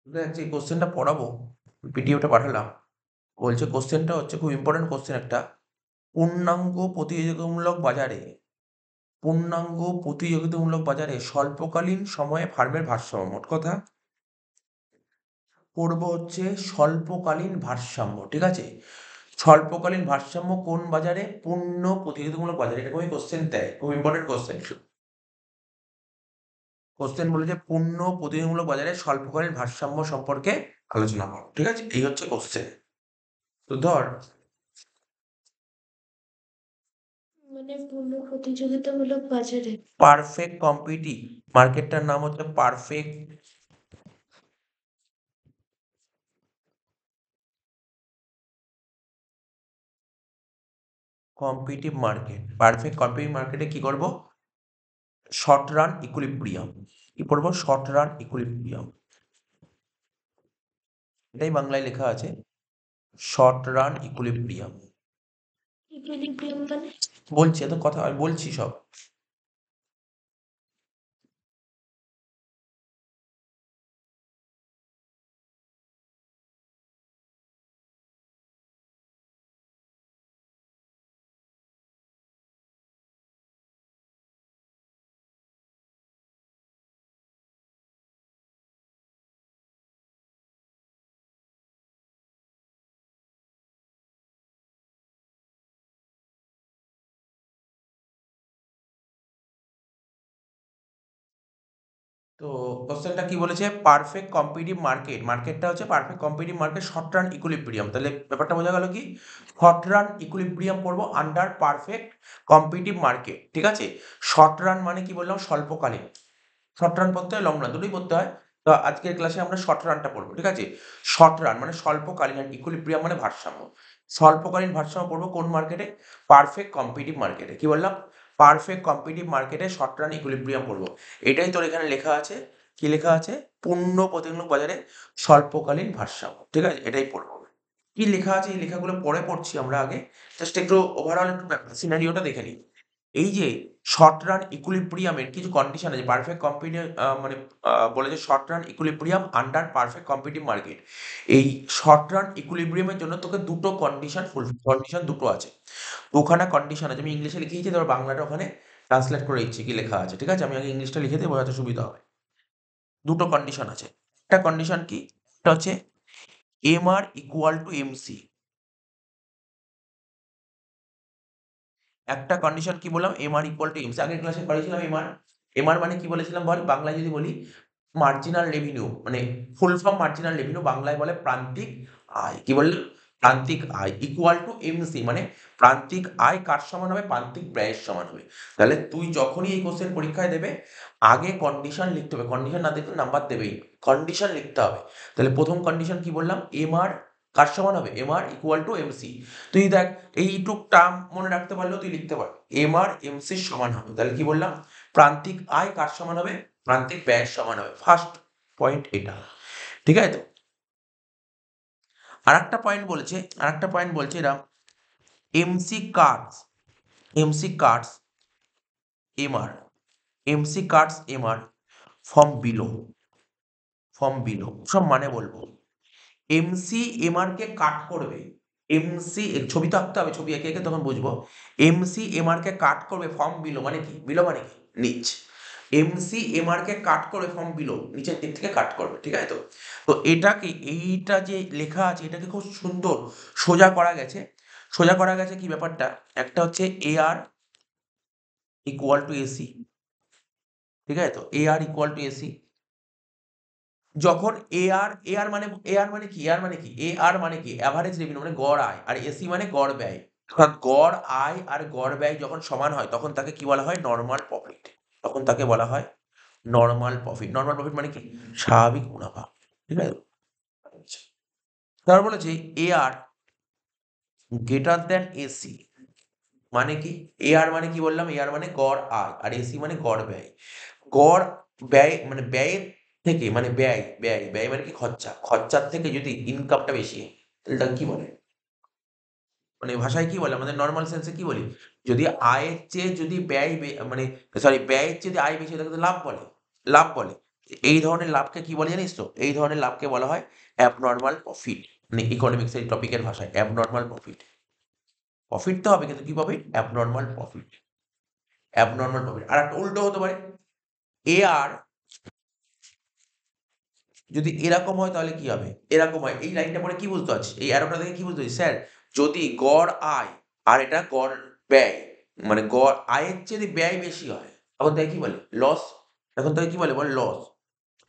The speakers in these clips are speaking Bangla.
দেখ যে কোশ্চেনটা পড়াবো, পিডিএফটা পাঠালাম। বলছে কোশ্চেনটা হচ্ছে খুব ইম্পর্টেন্ট কোশ্চেন একটা। পূর্ণাঙ্গ প্রতিযোগিতামূলক বাজারে স্বল্পকালীন সময়ে ফার্মের ভারসাম্য, মোট কথা পড়বো হচ্ছে স্বল্পকালীন ভারসাম্য। ঠিক আছে, স্বল্পকালীন ভারসাম্য কোন বাজারে? পূর্ণ প্রতিযোগিতামূলক বাজারে। এরকমই কোশ্চেন দেয়, খুব ইম্পর্টেন্ট কোশ্চেন। কোশ্চেন বলেছে পূর্ণ প্রতিযোগিতামূলক বাজারে স্বল্পকালীন ভারসাম্য সম্পর্কে আলোচনা করো। ঠিক আছে, এই হচ্ছে কোশ্চেন। তো ধর, মানে পূর্ণ প্রতিযোগিতামূলক বাজারে পারফেক্ট কম্পিটিটিভ মার্কেটটার নাম হচ্ছে perfect competitive market. Perfect competitive মার্কেটে কি করব? Short run equilibrium. কি পড়বো? Short run equilibrium. এটাই বাংলায় লেখা আছে, শর্ট রান ইকুইলিব্রিয়াম। ইকুইলিব্রিয়াম মানে বলছি, এত কথা আমি বলছি সব। তো কোশ্চেনটা কি বলেছে? পারফেক্ট কম্পিটিটিভ মার্কেট, মার্কেটটা হচ্ছে perfect competitive market, short run equilibrium. তাহলে ব্যাপারটা বোঝা গেল কি? শর্ট রান ইকুইলিব্রিয়াম পড়বো আন্ডার পারফেক্ট কম্পিটিটিভ মার্কেট। ঠিক আছে, শর্ট রান মানে কি বললাম? স্বল্পকালীন। শর্ট রান পড়তে হয়, লং রান, দুটোই পড়তে হয়। তো আজকের ক্লাসে আমরা শর্ট রানটা পড়বো। ঠিক আছে, শর্ট রান মানে স্বল্পকালীন, আর ইকুইলিব্রিয়াম মানে ভারসাম্য। স্বল্পকালীন ভারসাম্য পড়বো কোন মার্কেটে? পারফেক্ট কম্পিটিটিভ মার্কেটে। কি বললাম? পারফেক্ট কম্পিটিটিভ মার্কেটে শর্ট রান ইকুইলিব্রিয়াম পড়বো। এটাই তোর এখানে লেখা আছে। কি লেখা আছে? পূর্ণ প্রতিযোগিতামূলক বাজারে স্বল্পকালীন ভারসাম্য। ঠিক আছে, এটাই পড়বো। কি লেখা আছে এই লেখাগুলো পরে পড়ছি আমরা, আগে জাস্ট একটু ওভারঅল একটু সিনারিওটা দেখে নিই। এই যে শর্ট রান ইকুইলিব্রিয়ামের কিছু কন্ডিশন আছে, পারফেক্ট কম্পিটিভ মানে বলেছে short run equilibrium under perfect competitive market. এই শর্ট রান ইকুইলিব্রিয়ামের জন্য তোকে দুটো কন্ডিশন কন্ডিশন দুটো আছে, দুখানা কন্ডিশন আছে। আমি ইংলিশে লিখেছি, তোর বাংলাটা ওখানে ট্রান্সলেট করে দিচ্ছি কি লেখা আছে। ঠিক আছে, আমি আগে ইংলিশটা লিখে দিয়ে বোঝাতে সুবিধা হবে। দুটো কন্ডিশন আছে। একটা কন্ডিশন কি? এটা হচ্ছে এমআর ইকুয়াল টু এমসি। একটা কন্ডিশন কি বললাম? MR equal to MC. আগের ক্লাসে পড়েছিলাম এমআর। এমআর মানে কি বলেছিলাম বল, বাংলায় যদি বলি মার্জিনাল রেভিনিউ, মানে ফুল ফর্ম মার্জিনাল রেভিনিউ, বাংলায় বলে প্রান্তিক আয়। কি বললাম? প্রান্তিক আয় ইকুয়াল টু এমসি, মানে প্রান্তিক আয় কার সমান হবে? প্রান্তিক ব্যয়ের সমান হবে। তাহলে তুই যখনই এই কোশ্চেন পরীক্ষায় দেবে, আগে কন্ডিশন লিখতে হবে। কন্ডিশন না দেখলে নাম্বার দেবেই, কন্ডিশন লিখতে হবে। তাহলে প্রথম কন্ডিশন কি বললাম? এমআর কার সমান হবে? MR equal to MC. তুই দেখ, এইটুক টার্ম মনে রাখতে পারলেও তুই লিখতে পারবি, এমআর এমসির সমান হবে। তাহলে কি বললাম? প্রান্তিক আয় কার সমান হবে? প্রান্তিক ব্যয়ের সমান হবে। ফার্স্ট পয়েন্ট এটা। ঠিক আছে তো? আরেকটা পয়েন্ট বলছে এরা, MC Katz MC Katz MR MC Katz MR from below সব মানে বলবো। এমসি এমআর কে কাট করবে। এমসি ছবি তো আঁকতে হবে, ছবি এঁকে এঁকে তখন বুঝবো। এমসি এমআর কে কাট করবে ফ্রম বিলো, মানে কি? বিলো মানে কি? নিচ। এমসি এমআর কে কাট করবে ফ্রম বিলো, নিচের দিক থেকে কাট করবে। ঠিক আছে তো? তো এটাকে, এইটা যে লেখা আছে এটাকে খুব সুন্দর সোজা করা গেছে। সোজা করা গেছে কি ব্যাপারটা? একটা হচ্ছে এআর ইকুয়াল টু এসি। ঠিক আছে তো? AR equal to AC. যখন এআর মানে কি? অ্যাভারেজ রেভিনিউ মানে গড় আয়, আর এসি মানে গড় ব্যয়। অর্থাৎ গড় আয় আর গড় ব্যয় যখন সমান হয় তখন তাকে কি বলা হয়? Normal profit. তখন তাকে বলা হয় নরমাল প্রফিট। নরমাল প্রফিট মানে কি? স্বাভাবিক মুনাফা। ঠিক আছে? আচ্ছা, তারপর বলেছে এআর গ্রেটার দ্যান এসি। মানে কি? এআর মানে কি বললাম? এআর মানে গড় আয়, আর এসি মানে গড় ব্যয়। গড় ব্যয় মানে ব্যয়ের থেকে, মানে ব্যয় মানে কি? খরচা। খরচার থেকে যদি ইনকামটা বেশি হয় তাহলে তাকে কি বলে? মানে ভাষায় কি বলে, আমাদের নরমাল সেন্সে কি বলি? যদি আয়ের চেয়ে যদি ব্যয় মানে সরি, ব্যয়ের চেয়ে যদি আয় বেশি হয় তাকে তো লাভ বলে। লাভ বলে। এই ধরনের লাভকে কি বলে জানিস তো? এই ধরনের লাভকে বলা হয় অ্যাবনর্মাল প্রফিট, মানে ইকোনমিক্সের টপিকের ভাষায় অ্যাবনর্মাল প্রফিট। প্রফিট তো হবে, কিন্তু কি profit? Abnormal profit. Abnormal profit. আর একটা উল্টো হতে পারে, এ আর যদি এরকম হয় তাহলে কি হবে? এরকম হয়, এই লাইনটা পরে কি বুঝতে পারছিস? এই অ্যারোটা দেখে কি বুঝতে পারছিস? স্যার, যদি গড় আয় আর এটা গড় ব্যয়, মানে গড় আয়ের চেয়ে যদি ব্যয় বেশি হয়, তখন তাকে কি বলে? লস। তখন তাকে কি বলে? বল লস।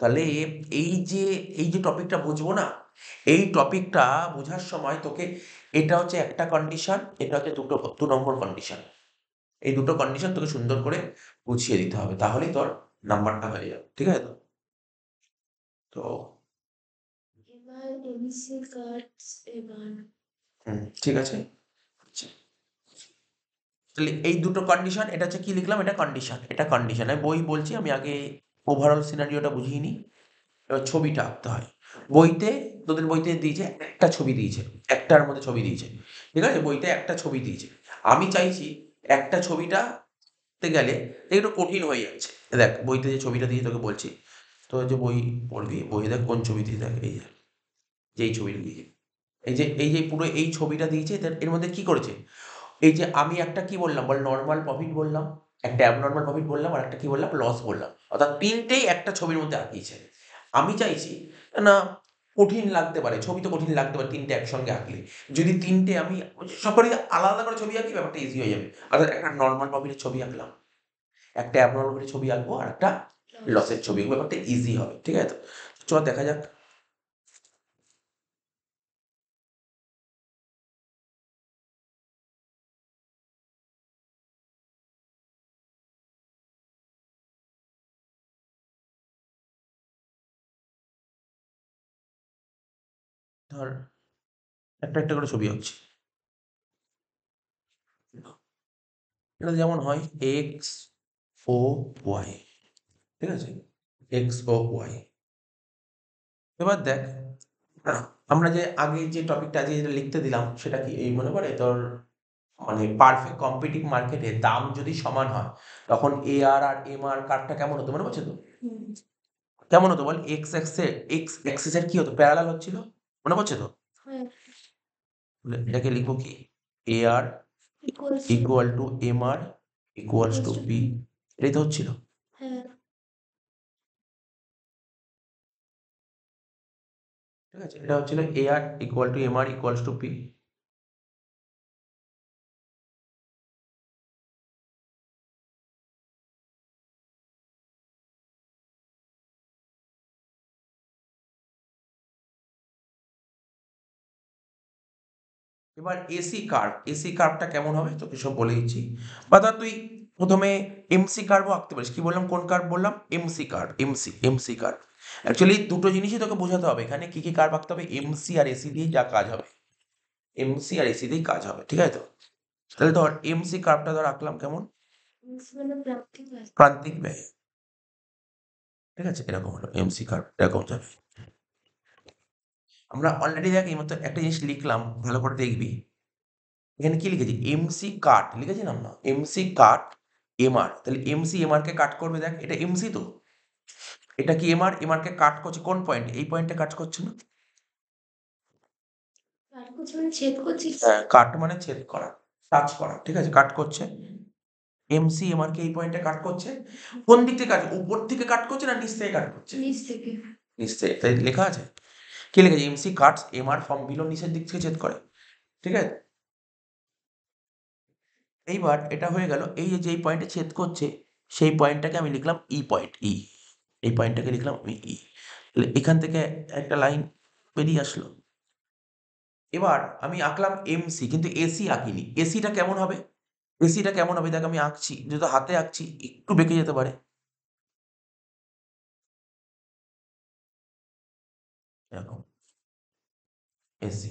তাহলে এই যে এই যে টপিকটা বুঝবো না, এই টপিকটা বোঝার সময় তোকে, এটা হচ্ছে একটা কন্ডিশন, এটা হচ্ছে দু নম্বর কন্ডিশন। এই দুটো কন্ডিশন তোকে সুন্দর করে বুঝিয়ে দিতে হবে, তাহলেই তোর নাম্বারটা হয়ে যাবে। ঠিক আছে তো? তো এবার এমসি কার্ডস এবার ঠিক আছে। আচ্ছা, তাহলে এই দুটো কন্ডিশন, এটা হচ্ছে কি লিখলাম? এটা কন্ডিশন, এটা কন্ডিশন। আমি বই বলছি, আমি আগে ওভারঅল সিনারিওটা বুঝিয়ে নিই। এবার ছবিটা আঁকতে হয়। বইতে, তোদের বইতে দিয়েছে একটা ছবি দিয়েছে, একটার মধ্যে ছবি দিয়েছে। ঠিক আছে, বইতে একটা ছবি দিয়েছে। আমি চাইছি একটা ছবিটাতে গেলে একটু কঠিন হয়ে যাচ্ছে। দেখ বইতে যে ছবিটা দিয়ে তোকে বলছি, তো যে বই পড়বি, বই দেখ কোন ছবি দিয়ে, দেখ এই যে যেই ছবিটা দিয়েছে, এই যে পুরো এই ছবিটা দিয়েছে, এর মধ্যে কি করেছে? এই যে আমি একটা কি বললাম বল? নরমাল প্রফিট বললাম, একটা অ্যাবনর্মাল প্রফিট বললাম, আর একটা কি বললাম? লস বললাম। অর্থাৎ তিনটেই একটা ছবির মধ্যে আঁকিয়েছে। আমি চাইছি না, কঠিন লাগতে পারে, ছবি তো কঠিন লাগতে পারে তিনটে একসঙ্গে আঁকলে। যদি তিনটে আমি সব করে আলাদা আলাদা করে ছবি আঁকি, ব্যাপারটা ইজি হয়ে যাবে। অর্থাৎ একটা নর্মাল প্রফিটের ছবি আঁকলাম, একটা অ্যাবনর্মাল প্রফিটের ছবি আঁকবো, আর একটা লস। লসের ছবি আঁকবো, ব্যাপারটা ইজি হবে। ঠিক আছে তো? চল দেখা যাক। ধর একটা একটা করে ছবি আঁকছি। এটা যেমন হয় এক্স ও ওয়াই। ঠিক আছে, এক্স ও ওয়াই। এবার দেখ, আমরা যে আগে যে টপিকটা আজকে যেটা লিখতে দিলাম, সেটা কি? এই মনে পড়ে তোর? মানে পারফেক্ট কম্পিটিভ মার্কেটে দাম যদি সমান হয়, তখন এ আর এম আর কার্ভটা কেমন হতো? মনে পড়ছে তো? হুম, কেমন হতো বল? এক্স অ্যাক্সিসের কি হতো? প্যারালাল হচ্ছিল। মনে পড়ছে তো? হ্যাঁ, এটাকে লিখবো কি? A R equals to equal to M R equals equals to to P. এটাই তো হচ্ছিল। হ্যাঁ, ঠিক আছে, এটা হচ্ছিল A R equal to M R equals to P. এবার এসি কার্ভটা কেমন হবে তোকে সব বলে দিচ্ছি। বা ধর তুই প্রথমে এমসি কার্ভও আঁকতে পারিস। কি বললাম? কোন কার্ভ বললাম? MC curve. অ্যাকচুয়ালি দুটো জিনিসই তোকে বোঝাতে হবে এখানে, কি কি কার্ভ আঁকতে হবে। এমসি আর এসি দিয়ে যা কাজ হবে, এমসি আর এসি দিয়েই কাজ হবে। ঠিক আছে তো? তাহলে ধর এমসি কার্ভটা ধর আঁকলাম কেমন? মানে প্রাপ্তি হয়। প্রান্তিক ব্যয়। ঠিক আছে, এরকম হলো এমসি কার্ভ, এরকম যাবে। আমরা অলরেডি দেখ এই মতো একটা জিনিস লিখলাম, ভালো করে দেখবি। এখানে কি লিখেছি? এমসি কাট লিখেছিলাম না? এমসি কাট এমআর। তাহলে এমসি এমআর কে কাট করবে। দেখ এটা এমসি তো, এটা কি এমআর? এমআর কে কাট করছে কোন পয়েন্টে? এই পয়েন্টে কাট করছে না? কাট করছি মানে ছেদ করছিস? হ্যাঁ, কাট মানে ছেদ করা, টাচ করা। ঠিক আছে, কাট করছে। এমসি এমআর কে এই পয়েন্টে কাট করছে। কোন দিক থেকে কাট? উপর থেকে কাট করছে না নিচ থেকে কাট করছে? নিচ থেকে। নিচ থেকে। তাই লেখা আছে, কি লেখা আছে? MC Katz MR from below, নিচের দিক থেকে ছেদ করে। ঠিক আছে, এইবার এটা হয়ে গেল। এই যে যেই পয়েন্টে ছেদ করছে, সেই পয়েন্টটাকে আমি লিখলাম ই পয়েন্ট, ই। এই পয়েন্টটাকে লিখলাম আমি ই। তাহলে এখান থেকে একটা লাইন বেরিয়ে আসলো। এবার আমি আঁকলাম এমসি, কিন্তু এসি আঁকিনি। এসিটা কেমন হবে? এসিটা কেমন হবে? দেখ আমি আঁকছি, যেহেতু হাতে আঁকছি একটু বেঁকে যেতে পারে। এরকম এসি।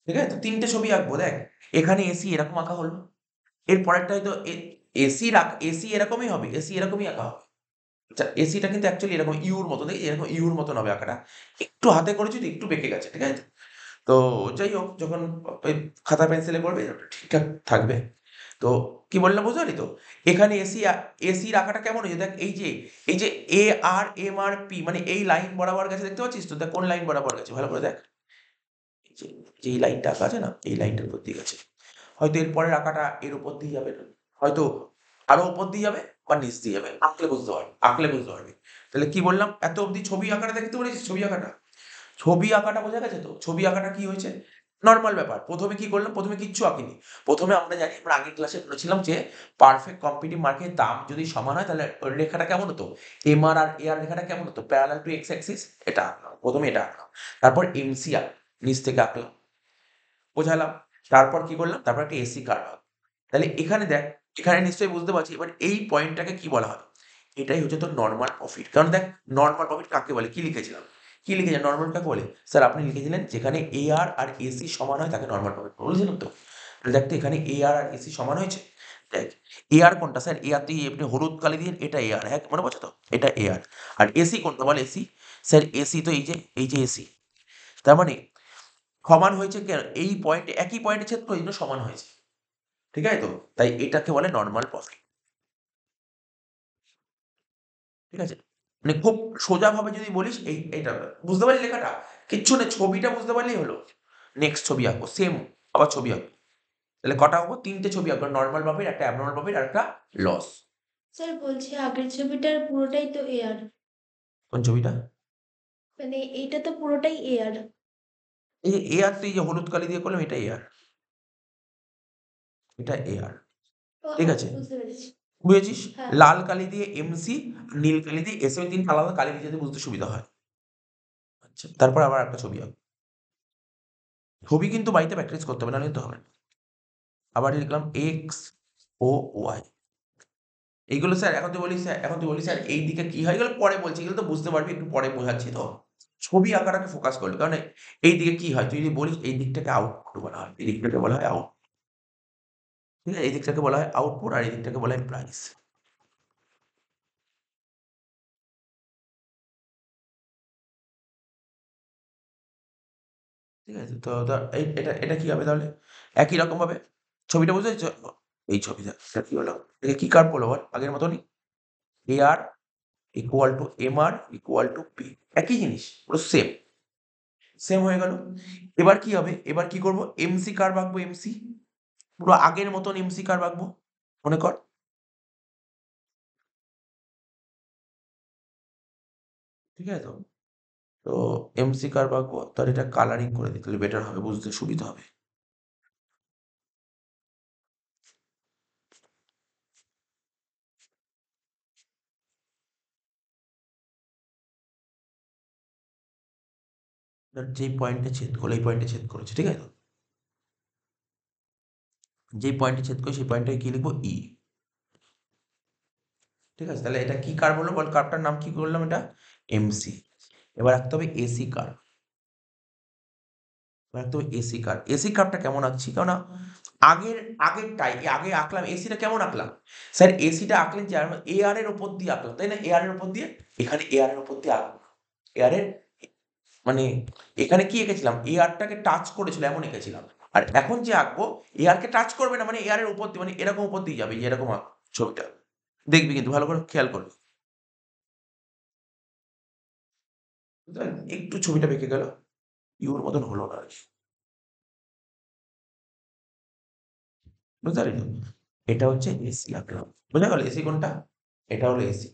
ঠিক আছে, তো তিনটে ছবি আঁকবো। দেখ এখানে এসি এরকম আঁকা হলো, এর পরেরটা হয়তো এসি এরকমই হবে, এসি এরকমই আঁকা হবে। আচ্ছা, এসিটা কিন্তু অ্যাকচুয়ালি এরকম ইউর মতো, দেখি এরকম ইউর মতন হবে আঁকাটা। একটু হাতে করেছি তো একটু বেঁকে গেছে। ঠিক আছে, তো যাই হোক, যখন ওই খাতা পেন্সিলে করবে ওটা ঠিকঠাক থাকবে। তো কি বললাম বুঝতে পারলি তো? এখানে এসি রাখাটা কেমন হয়েছে দেখ, এই যে এ আর এম আর পি মানে এই লাইন বরাবর গেছে, দেখতে পাচ্ছিস তো? দেখ কোন লাইন বরাবর গেছে ভালো করে দেখ, এই লাইনটা আঁকা আছে না, এই লাইনটার উপর দিয়ে গেছে। হয়তো এর পরের আঁকাটা এর উপর দিয়ে যাবে না, হয়তো আরো উপর দিয়ে যাবে বা নিচ দিয়ে যাবে, আঁকলে বুঝতে পারবি। তাহলে কি বললাম, এত অবধি ছবি আঁকাটা দেখতে পেরেছিস? ছবি আঁকাটা বোঝা গেছে তো? ছবি আঁকাটা কি হয়েছে, নর্মাল ব্যাপার। প্রথমে কি করলাম, প্রথমে কিচ্ছু আঁকিনি। প্রথমে আমরা জানি, আমরা আগের ক্লাসে পড়েছিলাম যে পারফেক্ট কম্পিটিটিভ মার্কের দাম যদি সমান হয় তাহলে ওই রেখাটা কেমন হতো, এমআর আর এআর রেখাটা কেমন হতো, প্যারালাল টু এক্স অ্যাক্সিস। এটা আঁকলাম, প্রথমে এটা আঁকলাম। তারপর এমসি নিচ থেকে আঁকলাম, বোঝালাম। তারপর কি করলাম, তারপর একটা এসি কার্ভ। তাহলে এখানে দেখ, এখানে নিশ্চয়ই বুঝতে পারছি এবার এই পয়েন্টটাকে কি বলা হয়। এটাই হচ্ছে তোর নর্মাল প্রফিট। কারণ দেখ, নর্মাল প্রফিট কাকে বলে, কি লিখেছিলাম, নর্মাল কাকে বলে? স্যার আপনি লিখেছিলেন যেখানে এ আর এসি সমান হয় তাকে নর্মাল প্রফিট বলেছিলাম তো। তাহলে দেখ তো এখানে এ আর এসি সমান হয়েছে। দেখ, এ আর কোনটা স্যার, এ আর তুই এমনি হলুদ কালি দিয়ে, এটা এ আর, হ্যাঁ মনে পড়ছে তো, এটা এ আর এসি কোনটা বল, এসি। স্যার এসি তো এই যে এসি। তার মানে সমান হয়েছে কেন, এই পয়েন্টে, একই পয়েন্টে ছেদ করে এই জন্য সমান হয়েছে, ঠিক আছে তো? তাই এটাকে বলে নর্মাল প্রফিট, ঠিক আছে? মানে খুব সোজাভাবে যদি বলিস, এইটা বুঝতে পারলি লেখাটা, কিচ্ছু নেই, ছবিটা বুঝতে পারলেই হলো। নেক্সট ছবি আঁকবো, সেম আবার ছবি আঁকবো। তাহলে কটা আঁকবো, 3টে ছবি আঁকবো, নর্মাল প্রফিট, একটা অ্যাবনর্মাল প্রফিট আর একটা লস। স্যার বলছি আগের ছবিটার পুরোটাই তো এয়ার, কোন ছবিটা? মানে এইটা তো পুরোটাই এয়ার। এই যে এ আর, তুই যে হলুদ কালি দিয়ে করলাম, এটা এ আর, এটা এ আর, ও ঠিক হ্যাঁ, আছে? বুঝতে পেরেছি। বুঝেছিস? হ্যাঁ। লাল কালি দিয়ে এমসি, নীল কালি দিয়ে এস, আমি 3 আলাদা কালি দিয়ে যাতে বুঝতে সুবিধা হয়। আচ্ছা, তারপর আবার একটা ছবি আঁকবো। ছবি কিন্তু বাড়িতে প্র্যাকটিস করতে হবে, নাহলে কিন্তু হবে না। আবার লিখলাম এক্স ও ওয়াই। এইগুলো স্যার এখন তুই বলিস স্যার এই দিকে কি হয়, এগুলো পরে বলছি, এগুলো তো বুঝতে পারবি, একটু পরে বোঝাচ্ছি তো। ছবি আঁকাটাকে ফোকাস করলি, কারণ এই দিকে কি হয় তুই যদি বলিস, এই দিকটাকে আউটপুট বলা হয়, এই দিকটাকে বলা হয় আউট, ঠিক আছে? এই দিকটাকে বলা হয় আউটপুট আর এই দিকটাকে বলা হয় প্রাইস, ঠিক আছে? তো এটা কি হবে তাহলে, একই রকম ভাবে ছবিটা বুঝতে পেরেছ? এই ছবিটা, এটা কি হলো, এটা কি কার্ভ বলো বল, আগের মতনই, A R equal to M R equal to P, একই জিনিস, পুরো সেম হয়ে গেল। এবার কি হবে, এবার কি করব, এমসি কার্ভ আঁকবো, এমসি পুরো আগের মতন এমসি কার্ভ আঁকবো, মনে কর, ঠিক আছে তো? তো এমসি কার্ভ আঁকবো, তাহলে এটা কালারিং করে দিই, তাহলে বেটার হবে, বুঝতে সুবিধা হবে। যেই পয়েন্টে ছেদ করলো, এই পয়েন্টে ছেদ করেছে, ঠিক আছে তো? যেই পয়েন্টে ছেদ করে সেই পয়েন্টটাকে কি লিখবো, ই, ঠিক আছে? তাহলে এটা কি কার্ভ হলো বল, কার্ভটার নাম কি করলাম, এটা এমসি। এবার রাখতে হবে এসি কার্ভ, রাখতে হবে এসি কার্ভ। এসি কার্ভটা কেমন আঁকছি, কারণ আগেরটাই আগে আঁকলাম, এসিটা কেমন আঁকলাম, স্যার এসিটা আঁকলেন যে এ আর এর উপর দিয়ে আঁকলাম, তাই না? এ আর এর উপর দিয়ে, এখানে এ আর এর উপর দিয়ে আঁকবো, এ আর এর মানে এখানে কি এঁকেছিলাম, এ আরটাকে টাচ করেছিল এমন এঁকেছিলাম। আর এখন যে আঁকবো, এ আর কে টাচ করবে না, মানে এ আর এর উপর দিয়ে, মানে এরকম উপর দিয়ে যাবে, এরকম ছবিটা দেখবি, কিন্তু ভালো করে খেয়াল করবি, বুঝতে পারলি? একটু ছবিটা বেঁকে গেল, ইউর মতন হলো না আর কি, বুঝতে পারলি তো? এটা হচ্ছে এসি আঁকলাম, বুঝা গেল এসি কোনটা, এটা হলো এসি।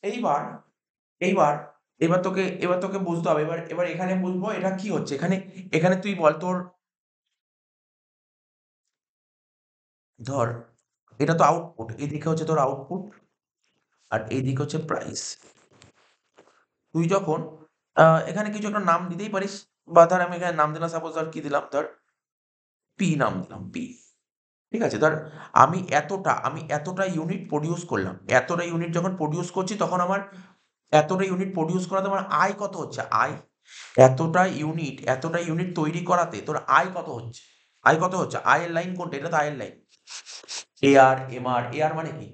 এইবার এইবার এবার তোকে বুঝতে হবে, এবার এখানে বুঝবো এটা কি হচ্ছে, এখানে এখানে তুই বল তোর, ধর এটা তো আউটপুট, এদিকে হচ্ছে তোর আউটপুট আর এইদিকে হচ্ছে প্রাইস। তুই যখন এখানে কিছু একটা নাম দিতেই পারিস, বা ধর আমি এখানে নাম দিলাম, সাপোজ ধর কি দিলাম, ধর পি নাম দিলাম, পি, ঠিক আছে? ধর আমি এতটা ইউনিট প্রডিউস করলাম, এতটা ইউনিট যখন প্রডিউস করছি তখন আমার এতটা ইউনিট প্রডিউস করাতে আমার আয় কত হচ্ছে, আয়, এতটা ইউনিট তৈরি করাতে তোর আয় কত হচ্ছে, আয়ের লাইন কোনটা, এটা তো আয়ের লাইন, এ আর এম আর, এ আর মানে কি,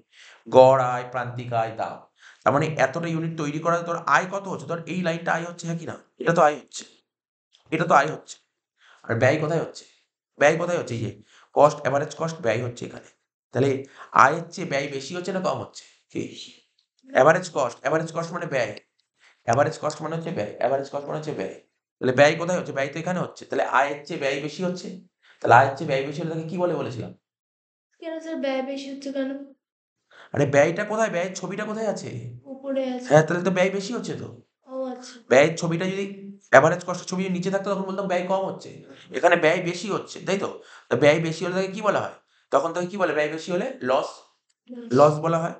গড় আয়, প্রান্তিক আয়, দাম। তার মানে এতটা ইউনিট তৈরি করাতে তোর আয় কত হচ্ছে, তোর এই লাইনটা আয় হচ্ছে, হ্যাঁ কি না? এটা তো আয় হচ্ছে, এটা তো আয় হচ্ছে। আর ব্যয় কোথায় হচ্ছে? ব্যয় কোথায় হচ্ছে? এই যে কস্ট, অ্যাভারেজ কস্ট, ব্যয় হচ্ছে এখানে। তাহলে আয়ের চেয়ে ব্যয় বেশি হচ্ছে না কম হচ্ছে? কি? অ্যাভারেজ কস্ট মানে ব্যয়। অ্যাভারেজ কস্ট মানে হচ্ছে ব্যয়। অ্যাভারেজ কস্ট মানে হচ্ছে ব্যয়। তাহলে ব্যয় কোথায় হচ্ছে? ব্যয় তো এখানে হচ্ছে। তাহলে আয়ের চেয়ে ব্যয় বেশি হচ্ছে। তাহলে আয়ের চেয়ে ব্যয় বেশি হলে তাকে কি বলে বলেছিলাম? কেন স্যার ব্যয় বেশি হচ্ছে কেন? আরে ব্যয়টা কোথায়? ব্যয়ের ছবিটা কোথায় আছে? উপরে আছে। হ্যাঁ, তাহলে তো ব্যয় বেশি হচ্ছে তো। ও আচ্ছা। ব্যয়ের ছবিটা যদি অ্যাভারেজ কস্টের ছবি যদি নিচে থাকতো তখন বলতাম ব্যয় কম হচ্ছে। এখানে ব্যয় বেশি হচ্ছে, তাই তো? তো ব্যয় বেশি হলে তাকে কি বলা হয়? তখন তাকে কি বলে ব্যয় বেশি হলে? লস। লস বলা হয়।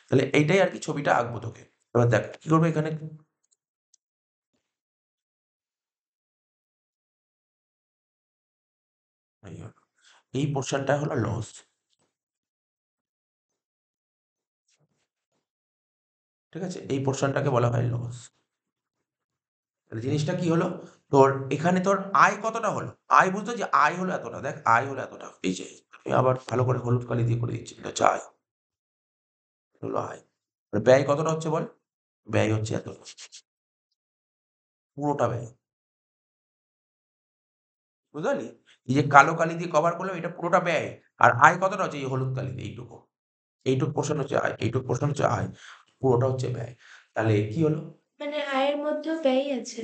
তাহলে এইটাই আরকি ছবিটা আঁকবো তোকে। এবার দেখ কি করবো এখানে? এই হলো। এই পোরশনটা হলো লস। ঠিক আছে? এই পোরশনটাকে বলা হয় লস। তাহলে জিনিসটা কি হলো? তোর এখানে তোর আয় কতটা হলো? আয় বুঝতো যে আয় হলো এতটা। দেখ আয় হলো এতটা। এই যে আমি আবার ভালো করে হলুদ কালি দিয়ে করে দিচ্ছি। এটা হচ্ছে আয়। এটা হলো আয়। আর ব্যয় কতটা হচ্ছে বল? ব্যয় হচ্ছে এতটা। পুরোটা ব্যয়। বুঝতে পারলি? এই যে কালো কালি দিয়ে কভার করলাম এটা পুরোটা ব্যয়। আর আয় কতটা হচ্ছে? এই হলুদ কালি দিয়ে এইটুকু। এইটুক পোরশন হচ্ছে আয়। এইটুক পোরশন হচ্ছে আয়। পুরোটা হচ্ছে ব্যয়। তাহলে কি হলো? মানে আয়ের মধ্যেও ব্যয় আছে।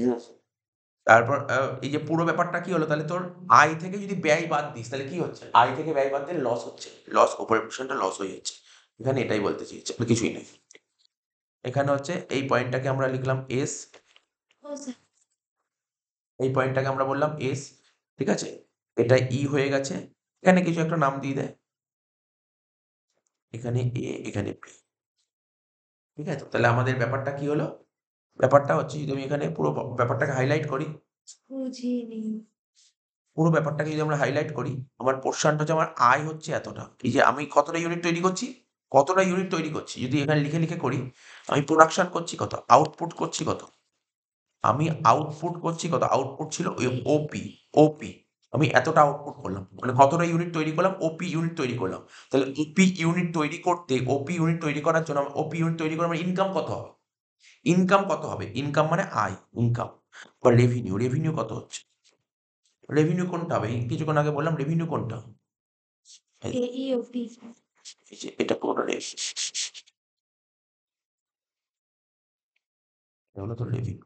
তারপর এই যে পুরো ব্যাপারটা কি হলো? তাহলে তোর আয় থেকে যদি ব্যয় বাদ দিস তাহলে কি হচ্ছে? আয় থেকে ব্যয় বাদ দিলে লস হচ্ছে। লস, উপরের পোরশনটা লস হয়ে যাচ্ছে। এখানে এটাই বলতে চেয়েছে। আর কিছুই নেই। এখানে হচ্ছে এই পয়েন্টটাকে আমরা লিখলাম S। ও স্যার। এই পয়েন্টটাকে আমরা বললাম S। ঠিক আছে? এটা E হয়ে গেছে। এখানে কিছু একটা নাম দিয়ে দে। এখানে A, এখানে B। ঠিক আছে? তাহলে আমাদের ব্যাপারটা কি হলো? ব্যাপারটা হচ্ছে যদি আমি এখানে পুরো ব্যাপারটাকে হাইলাইট করি, বুঝিনি। পুরো ব্যাপারটাকে যদি আমরা হাইলাইট করি, আমার পোরশনটা হচ্ছে আমার আয় হচ্ছে এতটা। এই যে আমি কতটা ইউনিট তৈরি করছি? কতটা ইউনিট তৈরি করছি? যদি এখানে লিখে করি, আমি প্রোডাকশন করছি কত? আউটপুট করছি কত? আমি আউটপুট করছি কত? আউটপুট ছিল ওই ওপি, ওপি। আমি এতটা আউটপুট করলাম। মানে কতটা ইউনিট তৈরি করলাম? ওপি ইউনিট তৈরি করলাম। তাহলে ওপি ইউনিট তৈরি করতে, ওপি ইউনিট তৈরি করার জন্য ওপি ইউনিট তৈরি করে আমার ইনকাম কত হবে? ইনকাম কত হবে? ইনকাম মানে আয়, ইনকাম বা রেভিনিউ। রেভিনিউ কত হচ্ছে? রেভিনিউ কোনটা হবে? এই কিছুক্ষণ আগে বললাম রেভিনিউ কোনটা? এই AEOP। এই যে এটা পুরোটা এটা হলো তোর রেভিনিউ।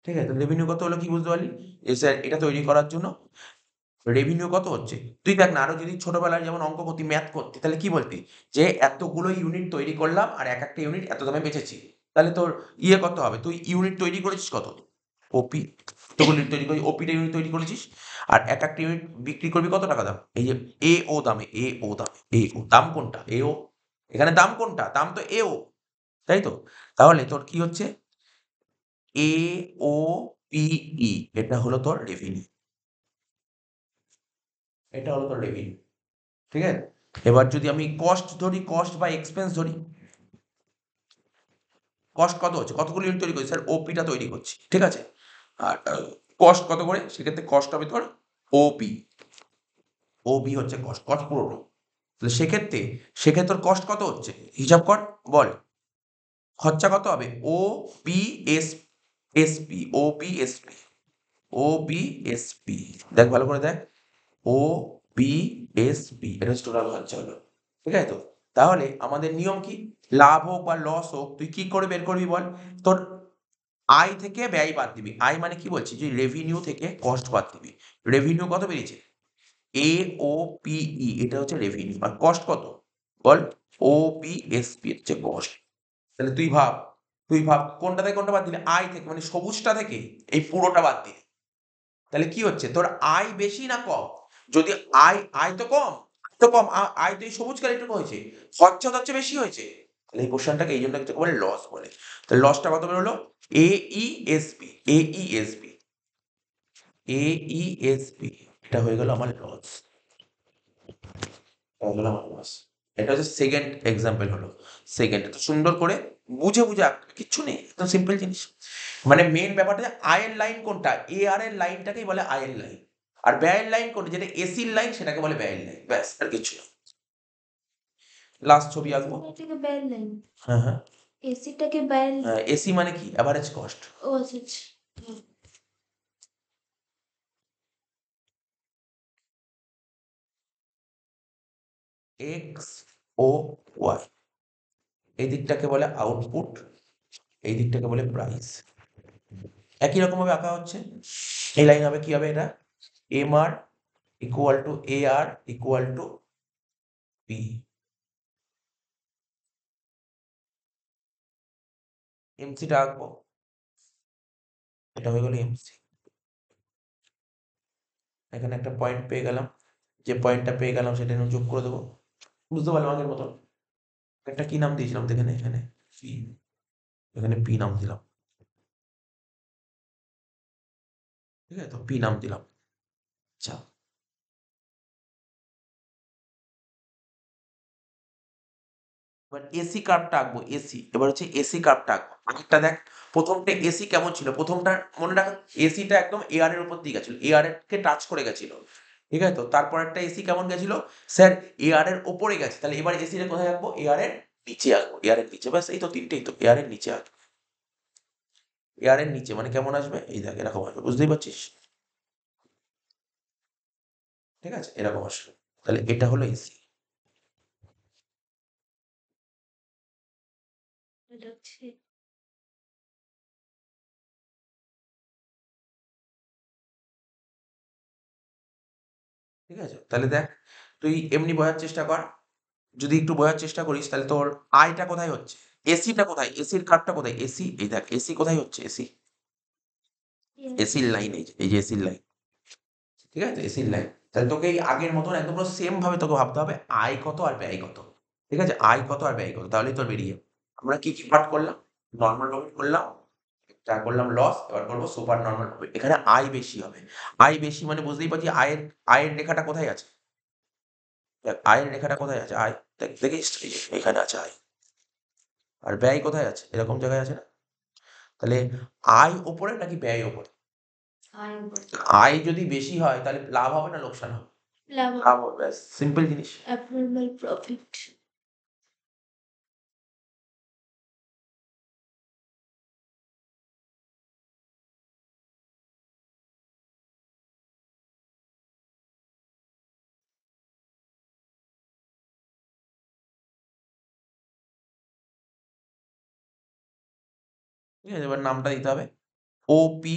ঠিক আছে? তো রেভিনিউ কত হলো কি বুঝতে পারলি? স্যার এটা তৈরি করার জন্য রেভিনিউ কত হচ্ছে? তুই দেখ না আরো যদি ছোটবেলায় যেমন অঙ্ক করতি, ম্যাথ করতি তাহলে কি বলতি? যে এতগুলো ইউনিট তৈরি করলাম আর একেকটা ইউনিট এত দামে বেচেছি। তাহলে তোর ইয়ে কত হবে? তুই ইউনিট তৈরি করেছিস কত? ওপি। এতগুলো ইউনিট তৈরি করে ওপিটা ইউনিট তৈরি করেছিস। আর একেকটা ইউনিট বিক্রি করবি কত টাকা দাম? এই যে এও দামে, এও দামে, এও। দাম কোনটা? এও। এখানে দাম কোনটা? দাম তো এও। তাই তো? তাহলে তোর কি হচ্ছে? AOPE এটা হলো তোর রেভিনিউ। এটা হলো তোর রেভিনিউ। ঠিক আছে? এবার যদি আমি কস্ট ধরি, কস্ট বা এক্সপেন্স ধরি, কস্ট কত হচ্ছে? কতগুলো ইউনিট তৈরি করছি? স্যার ওপিটা তৈরি করছি। ঠিক আছে? আর কস্ট কত করে? সেক্ষেত্রে কস্ট হবে তোর ওপি। ওপি হচ্ছে কস্ট, কস্ট পুরোটা। তাহলে সেক্ষেত্রে তোর কস্ট কত হচ্ছে? হিসাব কর, বল। খরচা কত হবে? OPS SP, OPSP, OPSP. দেখ ভালো করে দেখ। ওপিএসপি এটা হচ্ছে টোটাল খরচা হলো। ঠিক আছে তো? তাহলে আমাদের নিয়ম কি? লাভ হোক বা লস হোক তুই কি করে বের করবি বল? তোর আয় থেকে ব্যয় বাদ দিবি। আয় মানে কি বলছি? যে রেভিনিউ থেকে কস্ট বাদ দিবি। রেভিনিউ কত বেরিয়েছে? AOPE এটা হচ্ছে রেভিনিউ। আর কস্ট কত? বল। OPSP হচ্ছে কস্ট। তাহলে তুই ভাব কোনটা থেকে কোনটা বাদ দিলে? আয় থেকে মানে সবুজটা থেকে এই পুরোটা বাদ দিলে। তাহলে কি হচ্ছে? তোর আয় বেশি না কম? যদি আয় তো কম, আয় তো এই সবুজ কালিটুকু হয়েছে। খরচা তো হচ্ছে বেশি হয়েছে। তাহলে এই পোরশনটাকে এই জন্য কিছু বলে লস বলে। তাহলে লসটা কত বেরোলো? AESP, AESP, AESP এটা হয়ে গেল আমার লস। হয়ে গেল আমার লস। এটা হচ্ছে সেকেন্ড এক্সাম্পল হলো। সেকেন্ড এত সুন্দর করে বুঝে আঁকতে হবে। কিচ্ছু নেই। একদম সিম্পল জিনিস। মানে মেইন ব্যাপারটা যে আয়ের লাইন কোনটা? AR এর লাইনটাকেই বলে আয়ের লাইন। আর ব্যয়ের লাইন কোনটা? যেটা এসির লাইন সেটাকে বলে ব্যয়ের লাইন। ব্যাস আর কিচ্ছু না। লাস্ট ছবি আঁকবো। এটাকে ব্যয়ের লাইন। হ্যাঁ, হ্যাঁ। এসিটাকে ব্যয়ের। এসি মানে কি? Average cost. ও আচ্ছা আচ্ছা। হুম। এক্স ও ওয়াই, এই দিকটাকে বলে আউটপুট, এই দিকটাকে বলে প্রাইস। একই রকম ভাবে আঁকা হচ্ছে। এই লাইন হবে কি হবে, এটা M R equal to A R equal to P. এমসিটা আঁকবো, এটা হয়ে গেল এমসি। এখানে একটা পয়েন্ট পেয়ে গেলাম, যে পয়েন্টটা পেয়ে গেলাম সেটা এখানে যোগ করে দেবো। বুঝতে পারলাম আগের মতন। একটা কি নাম দিয়েছিলাম দেখেন, এখানে পি, এখানে পি নাম দিলাম, ঠিক আছে, তো পি নাম দিলাম। আচ্ছা, এবার এসি কার্ভটা আঁকবো, এসি, এবার হচ্ছে এসি কার্ভটা আঁকবো। আগেরটা দেখ, প্রথমটা এসি কেমন ছিল, প্রথমটা মনে রাখ, এসিটা একদম এয়ার এর উপর দিয়ে গেছিল, এয়ার কে টাচ করে গেছিল, ঠিক আছে। তো তারপর একটা এসি কেমন গেছিল, স্যার এয়ার এর ওপরে গেছে, তাহলে এবার এসি টা কোথায় আঁকবো, এয়ার এর নিচে আঁকবো, এয়ার এর নিচে। ব্যাস এই তো তিনটেই তো, এয়ার এর নিচে আঁকবো। এয়ার এর নিচে মানে কেমন আসবে, এই দেখ এরকম আসবে, বুঝতেই পারছিস, ঠিক আছে, এরকম আসবে। তাহলে এটা হলো এসি। এটা হচ্ছে ঠিক আছে, তাহলে দেখ, তুই এমনি বোঝার চেষ্টা কর, যদি একটু বোঝার চেষ্টা করিস তাহলে তোর আইটা কোথায় হচ্ছে, এসিটা কোথায়, এসির কার্ভটা কোথায়, এসি, এই দেখ এসি কোথায় হচ্ছে, এসি, yes, এসির লাইন, এই যে এসির লাইন, ঠিক আছে, এসির লাইন। তাহলে তোকে এই আগের মতন একদম পুরো সেম ভাবে তোকে ভাবতে হবে আয় কত আর ব্যয় কত, ঠিক আছে, আয় কত আর ব্যয় কত, তাহলেই তোর বেরিয়ে যাবে। আমরা কি কি পার্ট করলাম, নর্মাল প্রফিট করলাম, একটা করলাম লস, এবার করবো সুপার নর্মাল প্রফিট। এখানে আয় বেশি হবে, আয় বেশি মানে বুঝতেই পারছি আয়ের, আয়ের রেখাটা কোথায় আছে, দেখ আয়ের রেখাটা কোথায় আছে, আয় দেখ, দেখিস এই যে এখানে আছে আয়, আর ব্যয় কোথায় আছে, এরকম জায়গায় আছে না। তাহলে আয় ওপরে নাকি ব্যয় ওপরে, আয় উপর, আয় যদি বেশি হয় তাহলে লাভ হবে না লোকসান হবে, লাভ, লাভ হবে, ব্যাস সিম্পল জিনিস। abnormal profit। ঠিক আছে, এবার নামটা দিতে হবে ওপি,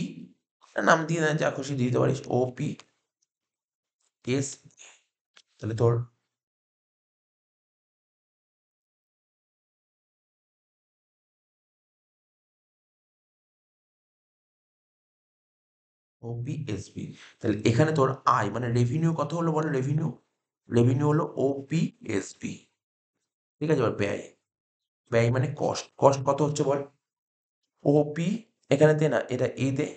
নাম দিয়ে দেন যা খুশি দিতে পারিস, ওপি এস, তাহলে তোর ওপি এসবি, তাহলে এখানে তোর আয় মানে রেভিনিউ কত হলো বল, রেভিনিউ, রেভিনিউ হলো ওপি এসবি, ঠিক আছে। এবার ব্যয়, ব্যয় মানে কস্ট, কস্ট কত হচ্ছে বল, ওপি, এখানে দে না, এটা এ দে,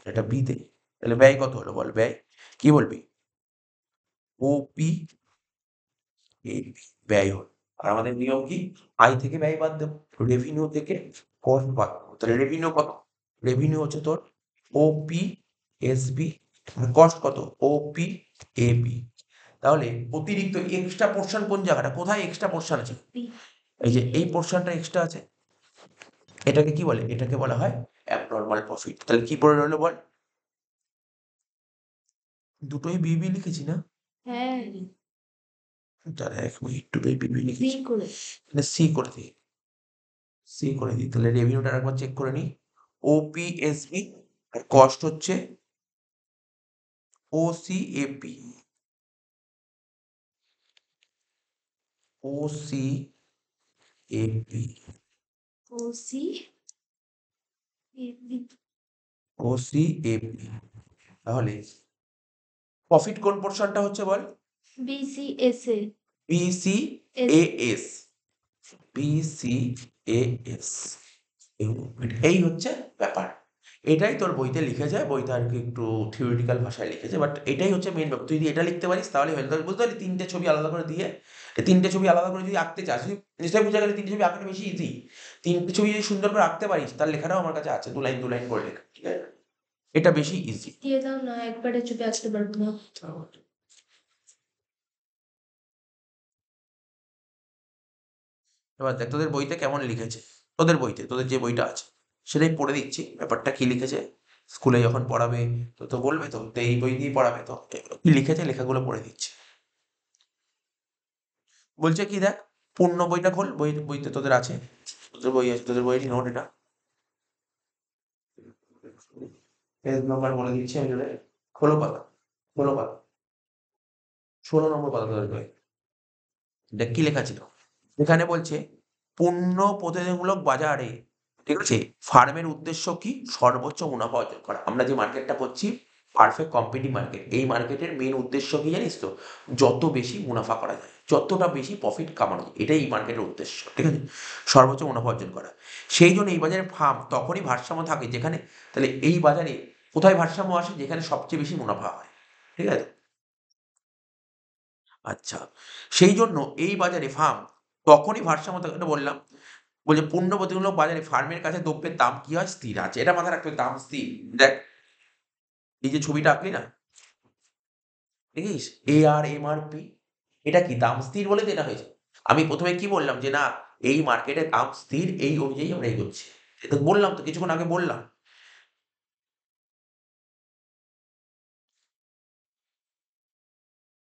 এটা বি দে, তাহলে ব্যয় কত হলো বল, ব্যয় কি বলবি, ওপি এ বি, ব্যয় হলো। আর আমাদের নিয়ম কি, আয় থেকে ব্যয় বাদ দেবো, রেভিনিউ থেকে কস্ট বাদ দেবো, তাহলে রেভিনিউ কত, রেভিনিউ হচ্ছে তোর ওপি এস বি, আর কস্ট কত, ওপি এ বি। তাহলে অতিরিক্ত এক্সট্রা পোর্শন কোন জায়গাটা, কোথায় এক্সট্রা পোর্শন আছে, বি, এই যে এই পোর্শনটা এক্সট্রা আছে, এটাকে কি বলে, এটাকে বলা হয় অ্যাবনর্মাল প্রফিট। তাহলে কি পড়ে রইলো বল, দুটোই বিবি লিখেছি না, হ্যাঁ, তাহলে 1 মিনিট, দুটোই বিবি বি লিখেছি, করে, তাহলে সি করে দিই, সি করে দিই, তাহলে রেভিনিউটা একবার চেক করে নিই, ওপিএসবি, আর কস্ট হচ্ছে ওসিএপি, ওসিএপি, ও সি, এ বি, ওসিএপি। তাহলে প্রফিট কোন পোর্শনটা হচ্ছে বল, B C S A, S, BCAS, BCAS, এই হচ্ছে ব্যাপার। এটাই তোর বইতে লিখেছে, বইতে আর কি একটু থিওরিটিক্যাল ভাষায় লিখেছে, বাট এটাই হচ্ছে মেন ব্যাপার। তুই যদি এটা লিখতে পারিস তাহলে হয়ে যাবে, বুঝতে পারলি, তিনটে ছবি আলাদা করে দিয়ে, এই তিনটে ছবি আলাদা করে যদি আঁকতে চাস, তুই নিশ্চয়ই বুঝে গেলে তিনটে ছবি আঁকাটা বেশি ইজি। তিনটে ছবি যদি সুন্দর করে আঁকতে পারিস তার লেখাটাও আমার কাছে আছে, দু লাইন দু লাইন করে লেখা, ঠিক আছে, এটা বেশি ইজি। দিয়ে দাও না, একবারে ছবি আঁকতে পারবো না। এবার দেখ তোদের বইতে কেমন লিখেছে, তোদের বইতে, তোদের যে বইটা আছে সেটাই পড়ে দিচ্ছি, ব্যাপারটা কি লিখেছে, স্কুলে যখন পড়াবে তো তো বলবে, তো তো এই বই দিয়ে পড়াবে, তো এগুলো কি লিখেছে লেখাগুলো পড়ে দিচ্ছি। বলছে কি দেখ, পূর্ণ বইটা খোল, বইতে তোদের আছে, তোদের বই আছে, তোদের বই নোট এটা, পেজ নাম্বার বলে দিচ্ছি আমি তোদের, ষোলো পাতা, 16 নম্বর পাতা তোদের বই। দেখ কি লেখা ছিল, এখানে বলছে পূর্ণ প্রতিযোগিতামূলক বাজারে, ঠিক আছে, ফার্মের উদ্দেশ্য কি, সর্বোচ্চ মুনাফা অর্জন করা। আমরা যে মার্কেটটা করছি পারফেক্ট কম্পিটিটিভ মার্কেট, এই মার্কেটের মেন উদ্দেশ্য কি জানিস তো, যত বেশি মুনাফা করা যায়, যতটা বেশি প্রফিট কামানো যায়, এটাই এই মার্কেটের উদ্দেশ্য, ঠিক আছে, সর্বোচ্চ মুনাফা অর্জন করা। সেই জন্য এই বাজারে ফার্ম তখনই ভারসাম্য থাকে যেখানে, তাহলে এই বাজারে কোথায় ভারসাম্য আসে, যেখানে সবচেয়ে বেশি মুনাফা হয়, ঠিক আছে। আচ্ছা, সেই জন্য এই বাজারে ফার্ম তখনই ভারসাম্য থাকে, এটা বললাম। বলছে পণ্য প্রতিমূলক বাজারে ফার্মের কাছে দ্রব্যের দাম কি হয়, স্থির আছে, এটা মাথায় রাখতে হবে, দাম স্থির। দেখ এই যে ছবিটা আঁকলি না, দেখিস এ আর এম আর পি, এটা কি দাম স্থির বলে তো এটা হয়েছে। আমি প্রথমে কি বললাম যে না, এই মার্কেটে দাম স্থির, এই অনুযায়ী আমরা এগোচ্ছি, এটা বললাম তো কিছুক্ষণ আগে বললাম।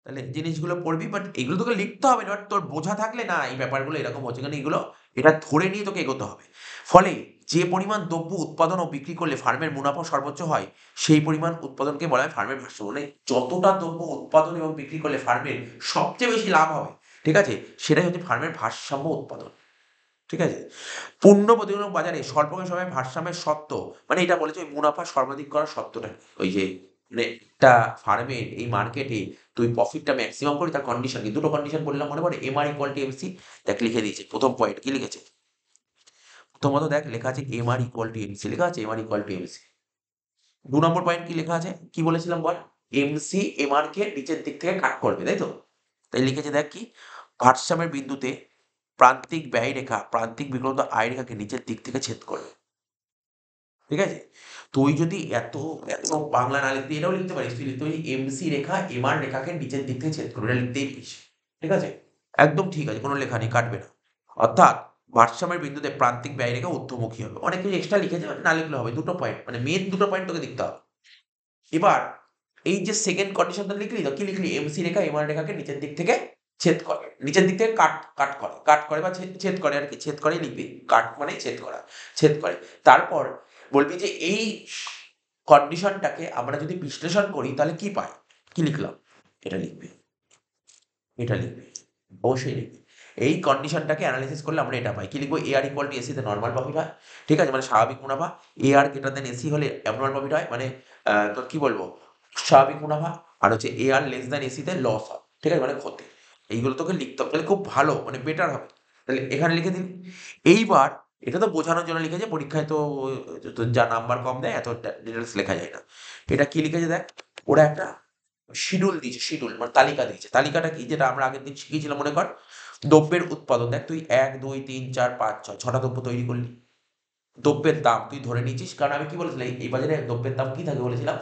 তাহলে জিনিসগুলো পড়বি, বাট এগুলো তোকে লিখতে হবে না, বাট তোর বোঝা থাকলে না এই ব্যাপারগুলো এরকম হচ্ছে, কারণ এগুলো এটা ধরে নিয়ে তোকে এগোতে হবে। ফলে যে পরিমাণ দ্রব্য উৎপাদন ও বিক্রি করলে ফার্মের মুনাফা সর্বোচ্চ হয়, সেই পরিমাণ উৎপাদনকে বলা হয় ফার্মের ভারসাম্য। মানে যতটা দ্রব্য উৎপাদন এবং বিক্রি করলে ফার্মের সবচেয়ে বেশি লাভ হবে, ঠিক আছে, সেটাই হচ্ছে ফার্মের ভারসাম্য উৎপাদন, ঠিক আছে। পূর্ণ প্রতিযোগিতামূলক বাজারে স্বল্পকালীন সময়ে ভারসাম্যের শর্ত, মানে এটা বলেছে ওই মুনাফা সর্বাধিক করার শর্তটা কি? ওই যে মানে একটা ফার্মের এই মার্কেটে তুই প্রফিটটা ম্যাক্সিমাম করি, তার কন্ডিশন কি, দুটো কন্ডিশন বললাম মনে পড়ে, এমআর ইকুয়াল টু এমসি। দেখ লিখে দিয়েছে প্রথম পয়েন্ট কি লিখেছে, প্রথমত দেখ লেখা আছে এমআর ইকুয়াল টু এমসি, লেখা আছে MR equal to MC. 2 number point কি লেখা আছে, কি বলেছিলাম বল, এমসি এমআর কে নিচের দিক থেকে কাট করবে, তাই তো। তাই লিখেছে দেখ কি, ভারসাম্যের বিন্দুতে প্রান্তিক ব্যয় রেখা প্রান্তিক বিক্রম আয় রেখাকে নিচের দিক থেকে ছেদ করবে, ঠিক আছে। তুই যদি এত এত বাংলা না লিখতে এটাও লিখতে পারিস, তুই লিখতে পারিস এমসি রেখা এমআর রেখাকে নিচের দিক থেকে ছেদ করবে, এটা লিখতেই পারিস, ঠিক আছে, একদম ঠিক আছে, কোনো লেখা নেই, কাটবে না। অর্থাৎ ভারসাম্যের বিন্দুতে প্রান্তিক ব্যয় রেখা ঊর্ধ্বমুখী হবে, অনেক কিছু এক্সট্রা লিখেছে, না লিখলে হবে, দুটো পয়েন্ট মানে মেন দুটো পয়েন্ট তোকে দেখতে হবে। এবার এই যে সেকেন্ড কন্ডিশনটা লিখলি তো, কি লিখলি, এমসি রেখা এমআর রেখাকে নিচের দিক থেকে ছেদ করে, নিচের দিক থেকে কাট করে বা ছেদ করে আর কি, ছেদ করে লিখবি, কাট মানে ছেদ করা, ছেদ করে। তারপর বলবি যে এই কন্ডিশনটাকে আমরা যদি বিশ্লেষণ করি তাহলে কি পাই, কি লিখলাম, এটা লিখবি, এটা লিখবি, অবশ্যই লিখবি। এই কন্ডিশনটাকে অ্যানালাইসিস করলে আমরা এটা পাই, কি লিখবো, এ আর ইকুয়াল টু এসি তে নর্মাল প্রফিট হয়, ঠিক আছে, মানে স্বাভাবিক মুনাফা। এ আর গ্রেটার দেন এসি হলে অ্যাবনর্মাল প্রফিট হয়, মানে তোর কি বলবো, স্বাভাবিক মুনাফা। আর হচ্ছে এ আর লেস দেন এসি তে লস হয়, ঠিক আছে, মানে ক্ষতি। এইগুলো তোকে লিখতে হবে, তাহলে খুব ভালো মানে বেটার হবে। তাহলে এখানে লিখে দিন। এইবার এটা তো বোঝানোর জন্য লিখেছে, পরীক্ষায় তো তো যা নাম্বার কম দেয় এত ডিটেলস লেখা যায় না। এটা কি লিখেছে দেখ, ওরা একটা শিডিউল দিয়েছে, শিডিউল মানে তালিকা দিয়েছে, তালিকাটা কি, যেটা আমরা আগের দিন শিখিয়েছিলাম মনে কর, দ্রব্যের উৎপাদন, দেখ তুই 1 2 3 4 5 6 6টা দ্রব্য তৈরি করলি, দ্রব্যের দাম তুই ধরে নিয়েছিস, কারণ আমি কি বলেছিলাম এই বাজারে দ্রব্যের দাম কি থাকে বলেছিলাম,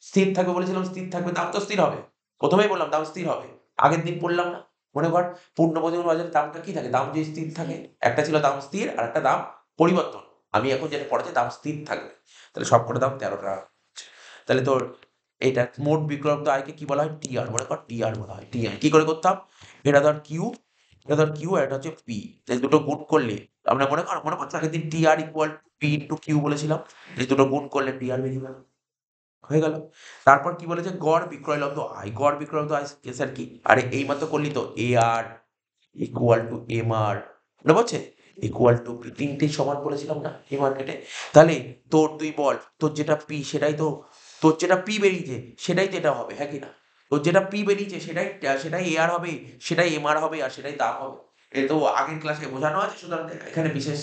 স্থির থাকবে বলেছিলাম, স্থির থাকবে, দাম তো স্থির হবে, প্রথমেই বললাম দাম স্থির হবে, আগের দিন পড়লাম না, মনে কর পূর্ণ প্রতিযোগিতামূলক বাজারে দামটা কি থাকে, দাম যে স্থির থাকে, একটা ছিল দাম স্থির আর একটা দাম পরিবর্তন, আমি এখন যেটা পড়াচ্ছি দাম স্থির থাকবে, তাহলে সবকটা দাম 13 টাকা। তাহলে তোর এইটা মোট বিক্রয়োক্ত আয়কে কি বলা হয়, টিআর, মনে কর টিআর বলা হয়, টিআর কি করে করতাম, এটা ধর কিউ, এটা ধর কিউ আর এটা হচ্ছে পি, এই দুটো গুণ করলে আমরা মনে করছি আগের দিন TR equal P into Q বলেছিলাম, এই দুটো গুণ করলে টিআর বেরিয়ে গেল, হয়ে গেল। তারপর কি বলেছে, গড় বিক্রয়লব্ধ আয়, গড় বিক্রয়লব্ধ আয় স্যার কি, আরে এই মাত্র করলি তো, এ আর ইকুয়াল টু এম আর, মনে পড়ছে, ইকুয়াল টু পি, তিনটেই সমান বলেছিলাম না এই মার্কেটে। তাহলে তোর তুই বল, তোর যেটা পি সেটাই তো, তোর যেটা পি বেরিয়েছে সেটাই তো এটা হবে, হ্যাঁ কি না, তোর যেটা পি বেরিয়েছে সেটাই সেটাই এ আর হবে, সেটাই এম আর হবে, আর সেটাই দাম হবে। এ তো আগের ক্লাসে বোঝানো আছে, সুতরাং এখানে বিশেষ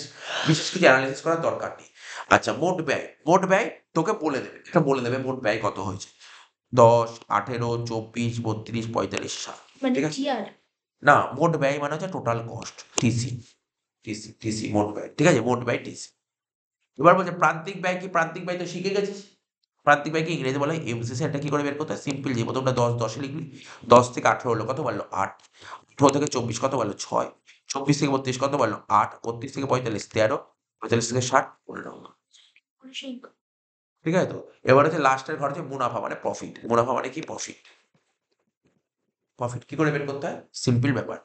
বিশেষ কিছু অ্যানালাইসিস করার দরকার নেই। আচ্ছা, মোট ব্যয়, মোট ব্যয় তোকে বলে দেবে, এটা বলে দেবে মোট ব্যয় কত হয়েছে, 10 18 24 32 45 60, মানে ঠিক আছে। টিআর। না, মোট ব্যয় মানে হচ্ছে টোটাল কস্ট, টিসি, টিসি মোট ব্যয়, ঠিক আছে, মোট ব্যয় টিসি। এবার বলছে প্রান্তিক ব্যয় কি, প্রান্তিক ব্যয় তো শিখে গেছিস, প্রান্তিক ব্যয়কে ইংরেজি বলা হয় এমসিসি, এটা কি করে বের করতে হয়, সিম্পল, যে প্রথমটা 10 10 এ লিখবি, 10 থেকে 18 হলো কত বাড়লো 8, 18 থেকে 24 কত বাড়লো 6, 24 থেকে 32 কত বাড়লো 8, 32 থেকে 45 13, 45 থেকে 60 15, ঠিক আছে তো। এবার হচ্ছে লাস্টের ঘর হচ্ছে মুনাফা মানে প্রফিট, মুনাফা মানে কি প্রফিট, প্রফিট কি করে বের করতে হয়, সিম্পল ব্যাপার,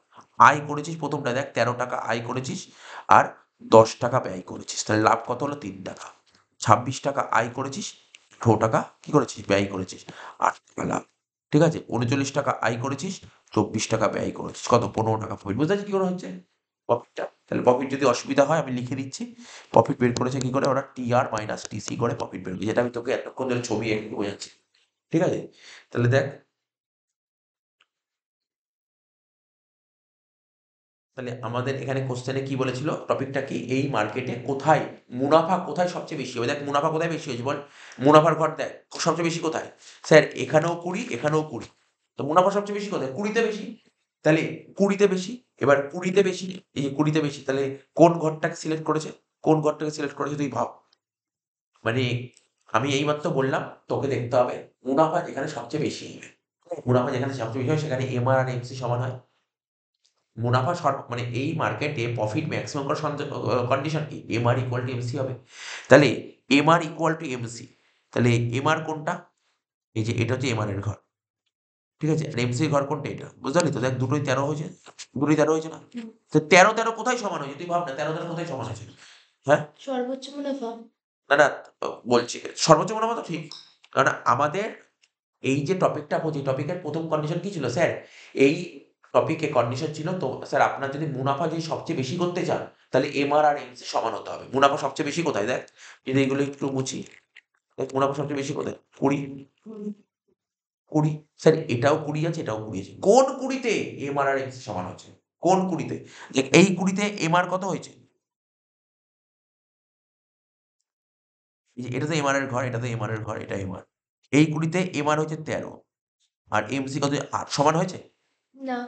আয় করেছিস প্রথমটা দেখ 13 টাকা আয় করেছিস আর 10 টাকা ব্যয় করেছিস, তাহলে লাভ কত হলো 3 টাকা। 26 টাকা আয় করেছিস, 18 টাকা কি করেছিস ব্যয় করেছিস, 8 টাকা লাভ। ঠিক আছে, 39 টাকা আয় করেছিস, 24 টাকা ব্যয় করেছিস, কত 15 টাকা প্রফিট। বুঝতে পারছিস কি করে হচ্ছে প্রফিটটা? তাহলে প্রফিট যদি অসুবিধা হয় আমি লিখে দিচ্ছি, প্রফিট বের করেছে কি করে ওরা, টিআর মাইনাস টিসি করে প্রফিট বের করেছে, যেটা আমি তোকে এতক্ষণ ধরে ছবি এঁকে বোঝাচ্ছি। ঠিক আছে, তাহলে দেখ, তাহলে আমাদের এখানে কোশ্চেনে কি বলেছিল, টপিকটা কি, এই মার্কেটে কোথায় মুনাফা কোথায় সবচেয়ে বেশি হবে। দেখ মুনাফা কোথায় বেশি হয়েছে বল, মুনাফার ঘর দেখ সবচেয়ে বেশি কোথায়, স্যার এখানেও 20 এখানেও 20, তো মুনাফা সবচেয়ে বেশি কোথায়, 20-তে বেশি। তাহলে 20-তে বেশি, এবার 20-তে বেশি, এই যে 20-তে বেশি, তাহলে কোন ঘরটাকে সিলেক্ট করেছে, কোন ঘরটাকে সিলেক্ট করেছে তুই ভাব। মানে আমি এইমাত্র বললাম তোকে দেখতে হবে মুনাফা যেখানে সবচেয়ে বেশি হবে, মুনাফা যেখানে সবচেয়ে বেশি হয় সেখানে এমআর আর এমসি সমান হয়। মুনাফা মানে এই মার্কেটে প্রফিট ম্যাক্সিমাম করার কন্ডিশন কি, এমআর ইকুয়াল টু এমসি হবে। তাহলে এমআর ইকুয়াল টু এমসি, তাহলে এমআর কোনটা, এই যে এটা হচ্ছে এমআর এর ঘর। ঠিক আছে, আর এমসি ঘর কোনটা, এটা বুঝতে পারলি তো, দেখ দুটোই 13 হয়েছে, দুটোই 13 হয়েছে না। তো 13-13 কোথায় সমান হয়েছে তুই ভাব না, 13-13 কোথায় সমান হয়েছে। হ্যাঁ, সর্বোচ্চ মুনাফা। না না, বলছি সর্বোচ্চ মুনাফা তো ঠিক, কারণ আমাদের এই যে টপিকটা বলছি, টপিকের প্রথম কন্ডিশন কি ছিল স্যার, এই টপিকে কন্ডিশন ছিল তো স্যার আপনার যদি মুনাফা যদি সবচেয়ে বেশি করতে চান তাহলে এমআর আর এমসি সমান হতে হবে। মুনাফা সবচেয়ে বেশি কোথায় দেখ, যদি এগুলো একটু মুছি, দেখ মুনাফা সবচেয়ে বেশি কোথায়, 20, 20, স্যার এটাও 20 আছে এটাও 20 আছে, কোন 20-তে এমআর আর এমসি সমান হচ্ছে, কোন 20-তে, দেখ এই 20-তে এমআর কত হয়েছে, এই যে এটা তো এমআর এর ঘর, এটা তো এমআর এর ঘর, এটা এমআর, এই 20-তে এমআর হচ্ছে 13 আর এমসি কত 8 সমান হয়েছে, না।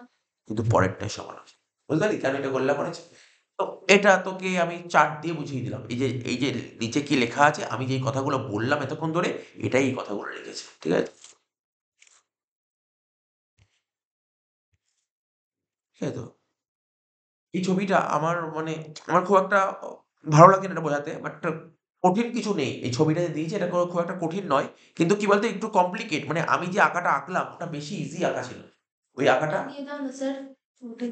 কিন্তু পরেরটাই সমান আছে। বুঝতে পারলি কেন এটা গোল্লা করেছে? তো এটা তোকে আমি চার্ট দিয়ে বুঝিয়ে দিলাম। এই যে নিচে কি লেখা আছে, আমি যেই কথাগুলো বললাম এতক্ষণ ধরে, এটাই এই কথাগুলো লিখেছে। ঠিক আছে? ঠিক আছে তো? এই ছবিটা আমার মানে আমার খুব একটা ভালো লাগে না এটা বোঝাতে। বাট কঠিন কিছু নেই। এই ছবিটা যে দিয়েছে এটা খুব একটা কঠিন নয়। কিন্তু কি বলতো একটু কমপ্লিকেট, মানে আমি যে আঁকাটা আঁকলাম ওটা বেশি ইজি আঁকা ছিল। ওই আঁকাটা, দিয়ে দাও না স্যার ওটা।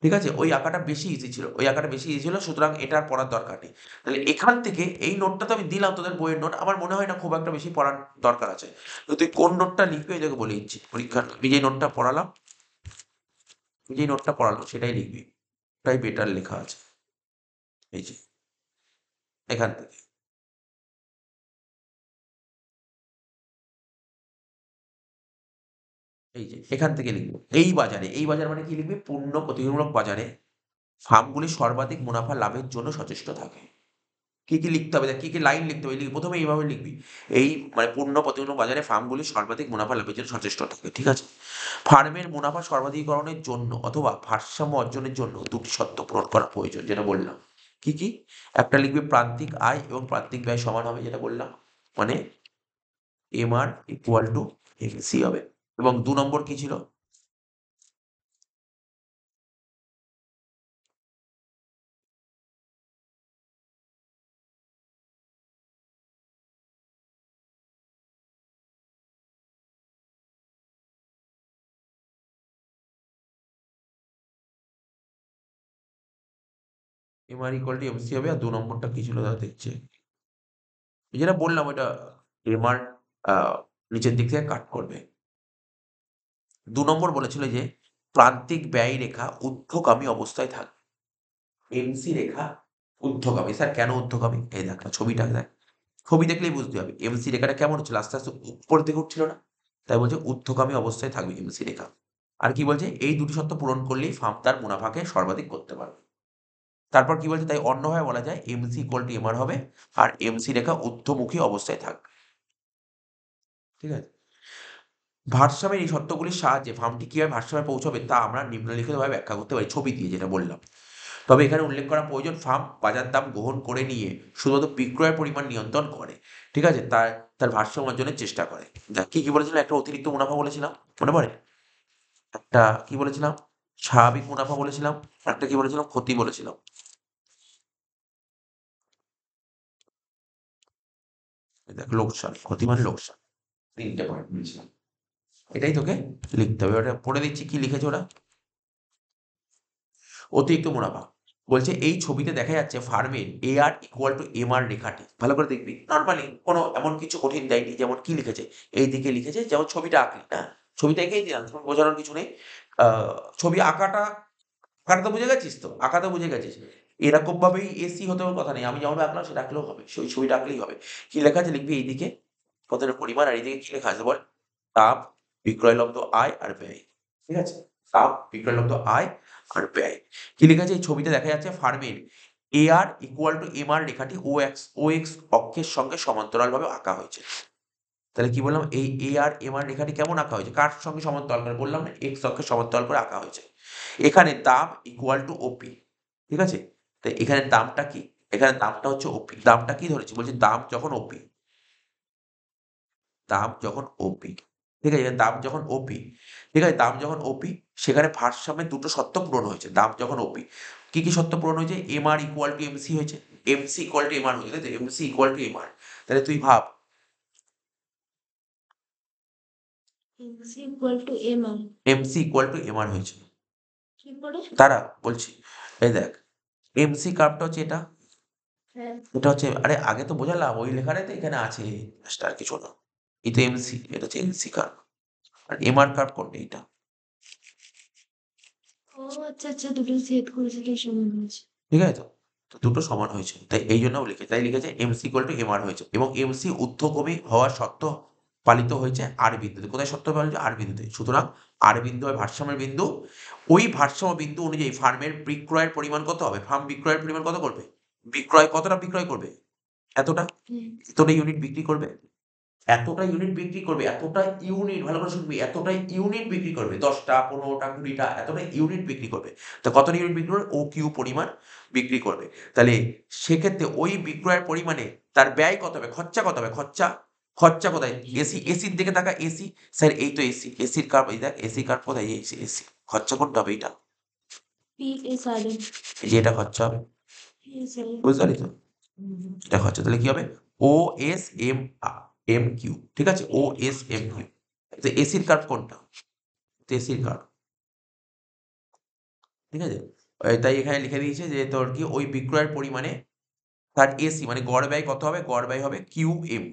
ঠিক আছে? ওই আঁকাটা বেশি ইজি ছিল। ওই আঁকাটা বেশি ইজি ছিল, সুতরাং এটা আর পড়ার দরকার নেই। তাহলে এখান থেকে এই নোটটা তো আমি দিলাম তোদের বইয়ের নোট। আমার মনে হয় না খুব একটা বেশি পড়ার দরকার আছে। তো তুই কোন নোটটা লিখবি এই তোকে বলে দিচ্ছি। পরীক্ষার আমি যেই নোটটা পড়ালাম, যেই নোটটা পড়ালাম সেটাই লিখবি। ওটাই বেটার লেখা আছে। এই যে এখান থেকে। এই যে এখান থেকে লিখবি। এই বাজার মানে কি লিখবি? পূর্ণ প্রতিযোগিতামূলক বাজারে ফার্মগুলি সর্বাধিক মুনাফা লাভের জন্য সচেষ্ট থাকে। কি, কি লিখতে হবে? দেখ কি, কি লাইন লিখতে হবে? প্রথমে এইভাবে লিখবি। এই মানে পূর্ণ প্রতিযোগিতামূলক বাজারে ফার্মগুলি সর্বাধিক মুনাফা লাভের জন্য সচেষ্ট থাকে। ঠিক আছে? ফার্মের মুনাফা সর্বাধিকরণের জন্য অথবা ভারসাম্য অর্জনের জন্য ২ টি শর্ত পূরণ করা প্রয়োজন, যেটা বললাম। কি, কি? একটা লিখবি প্রান্তিক আয় এবং প্রান্তিক ব্যয় সমান হবে, যেটা বললাম। মানে এমআর ইকুয়াল টু এমসি হবে। এবং ২ নম্বর কি ছিল? এমআর ইকুয়াল টু এমসি হবে। আর ২ নম্বরটা কি ছিল দাঁড়া দেখছি। যেটা বললাম ওইটা এমআর আ নিচের দিক থেকে কাট করবে। ২ নম্বর বলেছিল যে প্রান্তিক ব্যয় রেখা ঊর্ধ্বগামী অবস্থায় থাকবে। এমসি রেখা ঊর্ধ্বগামী। স্যার কেন ঊর্ধ্বগামী? এই দেখ না ছবিটা দেখ। ছবি দেখলেই বুঝতে হবে। এমসি রেখাটা কেমন হচ্ছিল? আস্তে, আস্তে উপরের দিকে উঠছিল না? তাই বলছে ঊর্ধ্বগামী অবস্থায় থাকবে এমসি রেখা। আর কি বলছে? এই ২ টি শর্ত পূরণ করলেই ফার্ম তার মুনাফাকে সর্বাধিক করতে পারবে। তারপর কি বলছে? তাই অন্যভাবে বলা যায় এমসি ইকুয়াল টু এমআর হবে আর এমসি রেখা ঊর্ধ্বমুখী অবস্থায় থাকবে। ঠিক আছে? ভারসাম্যের এই শর্তগুলির সাহায্যে ফার্মটি কিভাবে ভারসাম্যে পৌঁছাবে তা আমরা নিম্নলিখিতভাবে ব্যাখ্যা করতে পারি ছবি দিয়ে, যেটা বললাম। তবে এখানে উল্লেখ করা প্রয়োজন ফার্ম বাজার দাম গ্রহণ করে নিয়ে শুধুমাত্র বিক্রয়ের পরিমাণ নিয়ন্ত্রণ করে। ঠিক আছে? তার ভারসাম্য অর্জনের চেষ্টা করে। দেখ কি, কি বলেছিলাম? একটা অতিরিক্ত মুনাফা বলেছিলাম। মনে পড়ে? একটা কি বলেছিলাম? স্বাভাবিক মুনাফা বলেছিলাম। আরেকটা কি বলেছিলাম? ক্ষতি বলেছিলাম। এই দেখ লোকসান, ক্ষতি মানে লোকসান। ৩ টে পয়েন্ট বলেছিলাম। এটাই তোকে লিখতে হবে। ওটা পড়ে দিচ্ছি কি লিখেছে ওরা। অতিরিক্ত মুনাফা। বলছে এই ছবিতে দেখা যাচ্ছে ফার্মের AR ইকুয়াল টু MR রেখাটি। ভালো করে দেখবি। নরমালি কোনো এমন কিছু কঠিন দেয়নি, যেমন কি লিখেছে? এইদিকে লিখেছে, যেমন ছবিটা আঁকলি, হ্যাঁ? ছবিটা এঁকেই দিলাম, তখন বোঝানোর কিছু নেই। আ ছবি আঁকাটা আঁকাটা তো বুঝে গেছিস তো? আঁকা তো বুঝে গেছিস। এরকম ভাবেই AC হতে হবে কথা নেই। আমি যেমন আঁকলাম সেটা আঁকলেও হবে। ওই ছবিটা আঁকলেই হবে। কি লেখা আছে লিখবি এইদিকে পদের পরিমাণ, আর এইদিকে কি লেখা আছে বল? তাপ, বিক্রয়লব্ধ আয় আর ব্যয়। ঠিক আছে? তাপ, বিক্রয়লব্ধ আয় আর ব্যয়। কি লেখা আছে? এই ছবিতে দেখা যাচ্ছে ফার্মের AR ইকুয়াল টু MR রেখাটি OX অক্ষের সঙ্গে সমান্তরালভাবে আঁকা হয়েছে। তাহলে কি বললাম? এই AR MR রেখাটি কেমন আঁকা হয়েছে? কার সঙ্গে সমান্তরাল করে? বললাম না, X অক্ষের সমান্তরাল করে আঁকা হয়েছে। এখানে দাম ইকুয়াল টু OP। ঠিক আছে? তো এখানে দামটা কি? এখানে দামটা হচ্ছে OP। দামটা কি ধরেছি? বলছি দাম যখন OP, দাম যখন OP, ঠিক আছে? দাম যখন OP, ঠিক আছে? দাম যখন OP, সেখানে ভারসাম্যের দুটো শর্ত পূরণ হয়েছে। দাম যখন OP, কি, কি শর্ত পূরণ হয়েছে? MR ইকুয়াল টু MC হয়েছে। MC ইকুয়াল টু MR হয়েছে, তাই তো? MC equal to MR। তাহলে তুই ভাব, MC equal to MR। MC equal to MR হয়েছে। কি করে? দাঁড়া বলছি। এই দেখ, MC কার্ভটা হচ্ছে এটা। হ্যাঁ। এটা হচ্ছে, আরে আগে তো বোঝালাম, ওই লেখাটাই তো এখানে আছে। জাস্ট আর কিছু না। এই তো MC, এটা হচ্ছে MC কার্ভ। আর MR কার্ভ কোনটা? এইটা। ও আচ্ছা, আচ্ছা, দুটো ছেদ করেছে তাই সমান হয়েছে। ঠিক আছে তো? তো দুটো সমান হয়েছে। তাই এইজন্য তাই লিখেছে MC ইকুয়াল টু MR হয়েছে, এবং MC ঊর্ধ্বগামী হওয়ার শর্ত পালিত হয়েছে R বিন্দুতে। কোথায় শর্ত পালিত? R বিন্দুতে। সুতরাং R বিন্দু হয় ভারসাম্যের বিন্দু। ওই ভারসাম্য বিন্দু অনুযায়ী ফার্মের বিক্রয়ের পরিমাণ কত হবে? ফার্ম বিক্রয়ের পরিমাণ কত করবে? কতটা বিক্রয় করবে? এতটা। হুম। এতটা ইউনিট বিক্রি করবে। এতটা ইউনিট বিক্রি করবে, এতটা ইউনিট, ভালো করে শুনবি, এতটা ইউনিট বিক্রি করবে। ১০ টা, ১৫ টা, ২০ টা, এতটা ইউনিট বিক্রি করবে। তো কতটা ইউনিট বিক্রি করবে? OQ পরিমাণ বিক্রি করবে। তাহলে সেক্ষেত্রে ওই বিক্রয়ের পরিমাণে তার ব্যয় কত হবে? খরচা কত হবে? খরচা কোথায়? এসির দিকে তাকা, এসি। স্যার এই তো এসি। এসির কার্ভ, এই দেখ এসির কার্ভ কোথায়? এই যে এসি। খরচা কোনটা হবে? এইটা। PSRM। এই যে এটা খরচা হবে। PSRM। বুঝতে পারলি তো? এটা খরচা। তাহলে কি হবে? OSMQ। ঠিক আছে? OSMQ। তো এসির কার্ভ কোনটা? তো এসির কার্ভ। ঠিক আছে? তাই এখানে লিখে দিয়েছে যে তোর কি ওই বিক্রয়ের পরিমাণে তার এসি মানে গড় ব্যয় কত হবে? গড় ব্যয় হবে QM।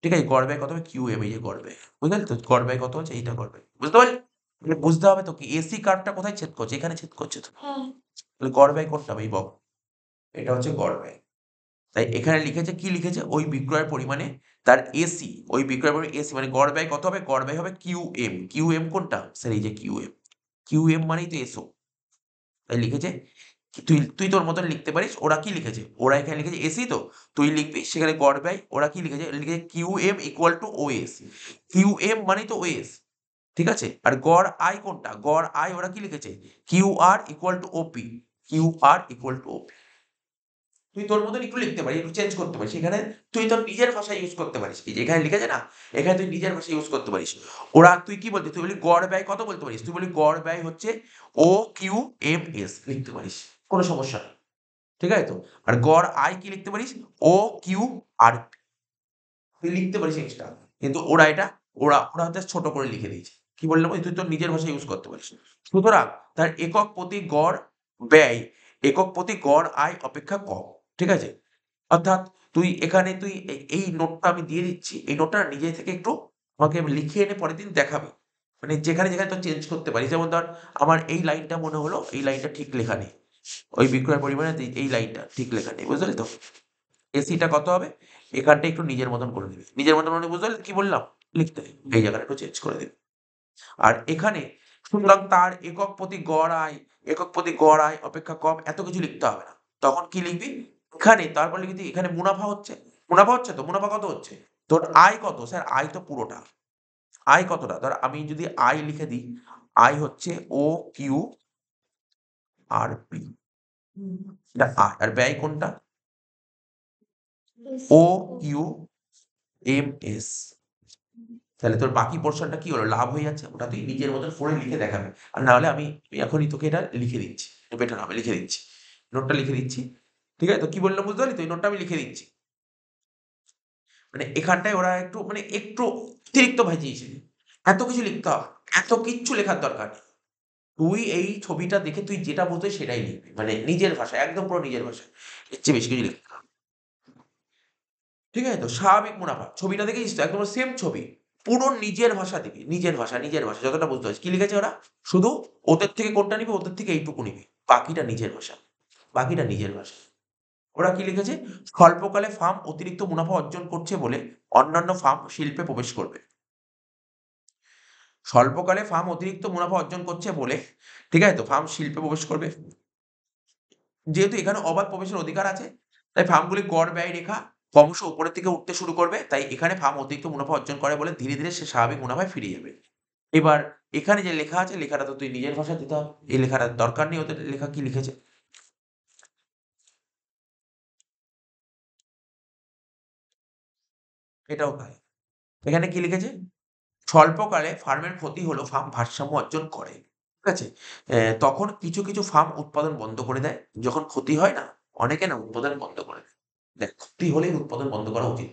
ঠিক আছে? গড় ব্যয় কত হবে? QM, এই যে গড় ব্যয়। বুঝলি তো? গড় ব্যয় কত হচ্ছে? এইটা গড় ব্যয়। বুঝতে পারলি? মানে বুঝতে হবে তো কি এসি কার্ভটা কোথায় ছেদ করছে? এখানে ছেদ করছে তো। হ্যাঁ। তাহলে গড় ব্যয় কোনটা হবে? এই বল। এটা হচ্ছে গড় ব্যয়। তাই এখানে লিখেছে, কি লিখেছে? ওই বিক্রয়ের পরিমাণে তার এসি, ওই বিক্রয়ের পরিমাণে এসি মানে গড় ব্যয় কত হবে? গড় ব্যয় হবে QM। QM কোনটা? স্যার এই যে QM। QM মানেই তো এসও। তাই লিখেছে, তুই তুই তোর মতন লিখতে পারিস। ওরা কি লিখেছে? ওরা এখানে লিখেছে এসি তো? তুই লিখবি সেখানে গড় ব্যয়। ওরা কি লিখেছে? লিখেছে QM equal to OS। QM মানেই তো OS। ঠিক আছে? আর গড় আয় কোনটা? গড় আয় ওরা কি লিখেছে? QR equal to OP। QR equal to OP। তুই তোর মতন একটু লিখতে পারিস, একটু চেঞ্জ করতে পারিস। এখানে তুই তোর নিজের ভাষা ইউজ করতে পারিস। এই যে এখানে লিখেছে না? এখানে তুই নিজের ভাষা ইউজ করতে পারিস। ওরা তুই কি বলছিস? তুই বলি গড় ব্যয় কত বলতে পারিস? তুই বলি গড় ব্যয় হচ্ছে OQMS লিখতে পারিস। কোনো সমস্যা নেই। ঠিক আছে তো? আর গড় আয় কি লিখতে পারিস? OQRP। তুই লিখতে পারিস এক্সট্রা। কিন্তু ওরা এটা, ওরা জাস্ট ছোট করে লিখে দিয়েছে। কি বললাম? ওই তুই তোর নিজের ভাষা ইউজ করতে পারিস। সুতরাং তার একক প্রতি গড় ব্যয় একক প্রতি গড় আয় অপেক্ষা কম। ঠিক আছে? অর্থাৎ তুই এখানে তুই এই নোটটা আমি দিয়ে দিচ্ছি। এই নোটটা নিজে থেকে একটু আমাকে লিখে এনে পরের দিন দেখাবি। মানে যেখানে তোর চেঞ্জ করতে পারিস। যেমন ধর, আমার এই লাইনটা মনে হলো এই লাইনটা ঠিক লেখা নেই। ওই বিক্রয় পরিমাণে এই লাইনটা ঠিক লেখা নেই। বুঝলি তো? এসিটা কত হবে? এখানটা একটু নিজের মতন করে দিবি। নিজের মতন মানে বুঝতে পারলি কি বললাম? লিখতে। এই জায়গাটা একটু চেঞ্জ করে দিবি। আর এখানে সুতরাং তার একক প্রতি গড় আয় অপেক্ষা কম, এত কিছু লিখতে হবে না। তখন কি লিখবি? এখানে তারপর লিখবি তুই এখানে মুনাফা হচ্ছে। মুনাফা হচ্ছে তো? মুনাফা কত হচ্ছে? তোর আয় কত? স্যার আয় তো পুরোটা। আয় কতটা? ধর আমি যদি আয় লিখে দিই, আয় হচ্ছে OQRP। এটা আয়। আর ব্যয় কোনটা? OQMS। তাহলে তোর বাকি পোরশনটা কি হলো? লাভ হয়ে যাচ্ছে। ওটা তুই নিজের মতন ফোনে লিখে দেখাবি। আর না হলে আমি এখনই তোকে এটা লিখে দিচ্ছি। বেটার হবে, লিখে দিচ্ছি। নোটটা লিখে দিচ্ছি। ঠিক আছে? তো কি বললাম বুঝতে পারলি তো? এই নোটটা আমি লিখে দিচ্ছি। মানে এখানটায় ওরা একটু মানে একটু অতিরিক্ত ভাজিয়েছে। এত কিছু লিখতে হবে, এত কিচ্ছু লেখার দরকার নেই। তুই এই ছবিটা দেখে তুই যেটা বোঝে সেটাই লিখবি, মানে নিজের ভাষায়, একদম পুরো নিজের ভাষায়, এর চেয়ে বেশি কিছু লিখবি না। ঠিক আছে? তো স্বাভাবিক মুনাফা ছবিটা দেখেছিস তো, একদম সেম ছবি, পুরো নিজের ভাষা দিবি, নিজের ভাষা যতটা বুঝতে পারছিস। কি লিখেছে ওরা? শুধু ওদের থেকে কোনটা নিবি, ওদের থেকে এইটুকু নিবি, বাকিটা নিজের ভাষা, বাকিটা নিজের ভাষা। ওরা কি লিখেছে? স্বল্পকালে ফার্ম অতিরিক্ত মুনাফা অর্জন করছে বলে অন্যান্য ফার্ম শিল্পে প্রবেশ করবে। স্বল্পকালে ফার্ম অতিরিক্ত মুনাফা অর্জন করছে বলে, ঠিক আছে, তো ফার্ম শিল্পে প্রবেশ করবে। যেহেতু এখানে অবাধ প্রবেশের অধিকার আছে, তাই ফার্মগুলি গড় ব্যয় রেখা ক্রমশ উপরের দিকে উঠতে শুরু করবে। তাই এখানে ফার্ম অতিরিক্ত মুনাফা অর্জন করে বলে ধীরে, ধীরে সে স্বাভাবিক মুনাফায় ফিরে যাবে। এবার এখানে যে লেখা আছে, লেখাটা তো তুই নিজের ভাষায় দিতে হবে। এই লেখাটার দরকার নেই ওদের লেখা কি লিখেছে। এটাও তাই। এখানে কি লিখেছে? স্বল্পকালে ফার্মের ক্ষতি হলো ফার্ম ভারসাম্য অর্জন করে। ঠিক আছে? তখন কিছু, কিছু ফার্ম উৎপাদন বন্ধ করে দেয়। যখন ক্ষতি হয় না, অনেকে না উৎপাদন বন্ধ করে দেয়। দেখ, ক্ষতি হলেই উৎপাদন বন্ধ করা উচিত।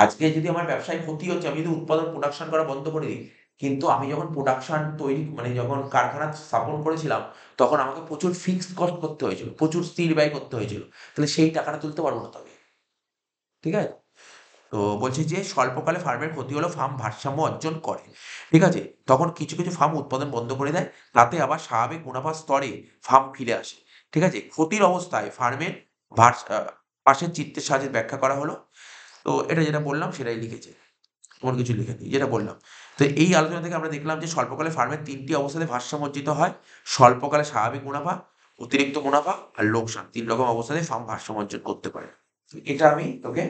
আজকে যদি আমার ব্যবসায় ক্ষতি হচ্ছে, আমি যদি উৎপাদন প্রোডাকশন করা বন্ধ করে দিই, কিন্তু আমি যখন প্রোডাকশন তৈরি মানে যখন কারখানা স্থাপন করেছিলাম, তখন আমাকে প্রচুর ফিক্সড কস্ট করতে হয়েছিল, প্রচুর স্থির ব্যয় করতে হয়েছিল। তাহলে সেই টাকাটা তুলতে পারব না তো আমি। ঠিক আছে? তো বলছি যে স্বল্পকালে ফার্মের ক্ষতি হলো ফার্ম ভারসাম্য অর্জন করে। ঠিক আছে? তখন কিছু, কিছু ফার্ম উৎপাদন বন্ধ করে দেয়। তাতে আবার স্বাভাবিক মুনাফার স্তরে ফার্ম ফিরে আসে। ঠিক আছে? ক্ষতির অবস্থায় ফার্মের ভার্স আ পাশের চিত্রের সাহায্যে ব্যাখ্যা করা হলো। তো এটা যেটা বললাম সেটাই লিখেছে। কোন কিছু লিখেনি, যেটা বললাম। তো এই আলোচনা থেকে আমরা দেখলাম যে স্বল্পকালে ফার্মের ৩ টি অবস্থাতে ভারসাম্য অর্জিত হয়। স্বল্পকালে স্বাভাবিক মুনাফা, অতিরিক্ত মুনাফা আর লোকসান। ৩ রকম অবস্থাতে ফার্ম ভারসাম্য অর্জন করতে পারে। তো এটা আমি তোকে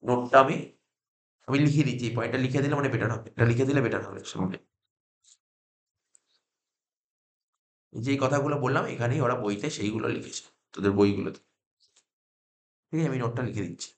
নোটটা আমি লিখিয়ে দিচ্ছি। এই পয়েন্টটা লিখে দিলে মানে বেটার হবে। এটা লিখে দিলে বেটার হবে সামনে। যেই কথাগুলো বললাম এখানেই ওরা বইতে সেইগুলো লিখেছে। তোদের বইগুলোতে। ঠিক আছে? আমি নোটটা লিখে দিচ্ছি।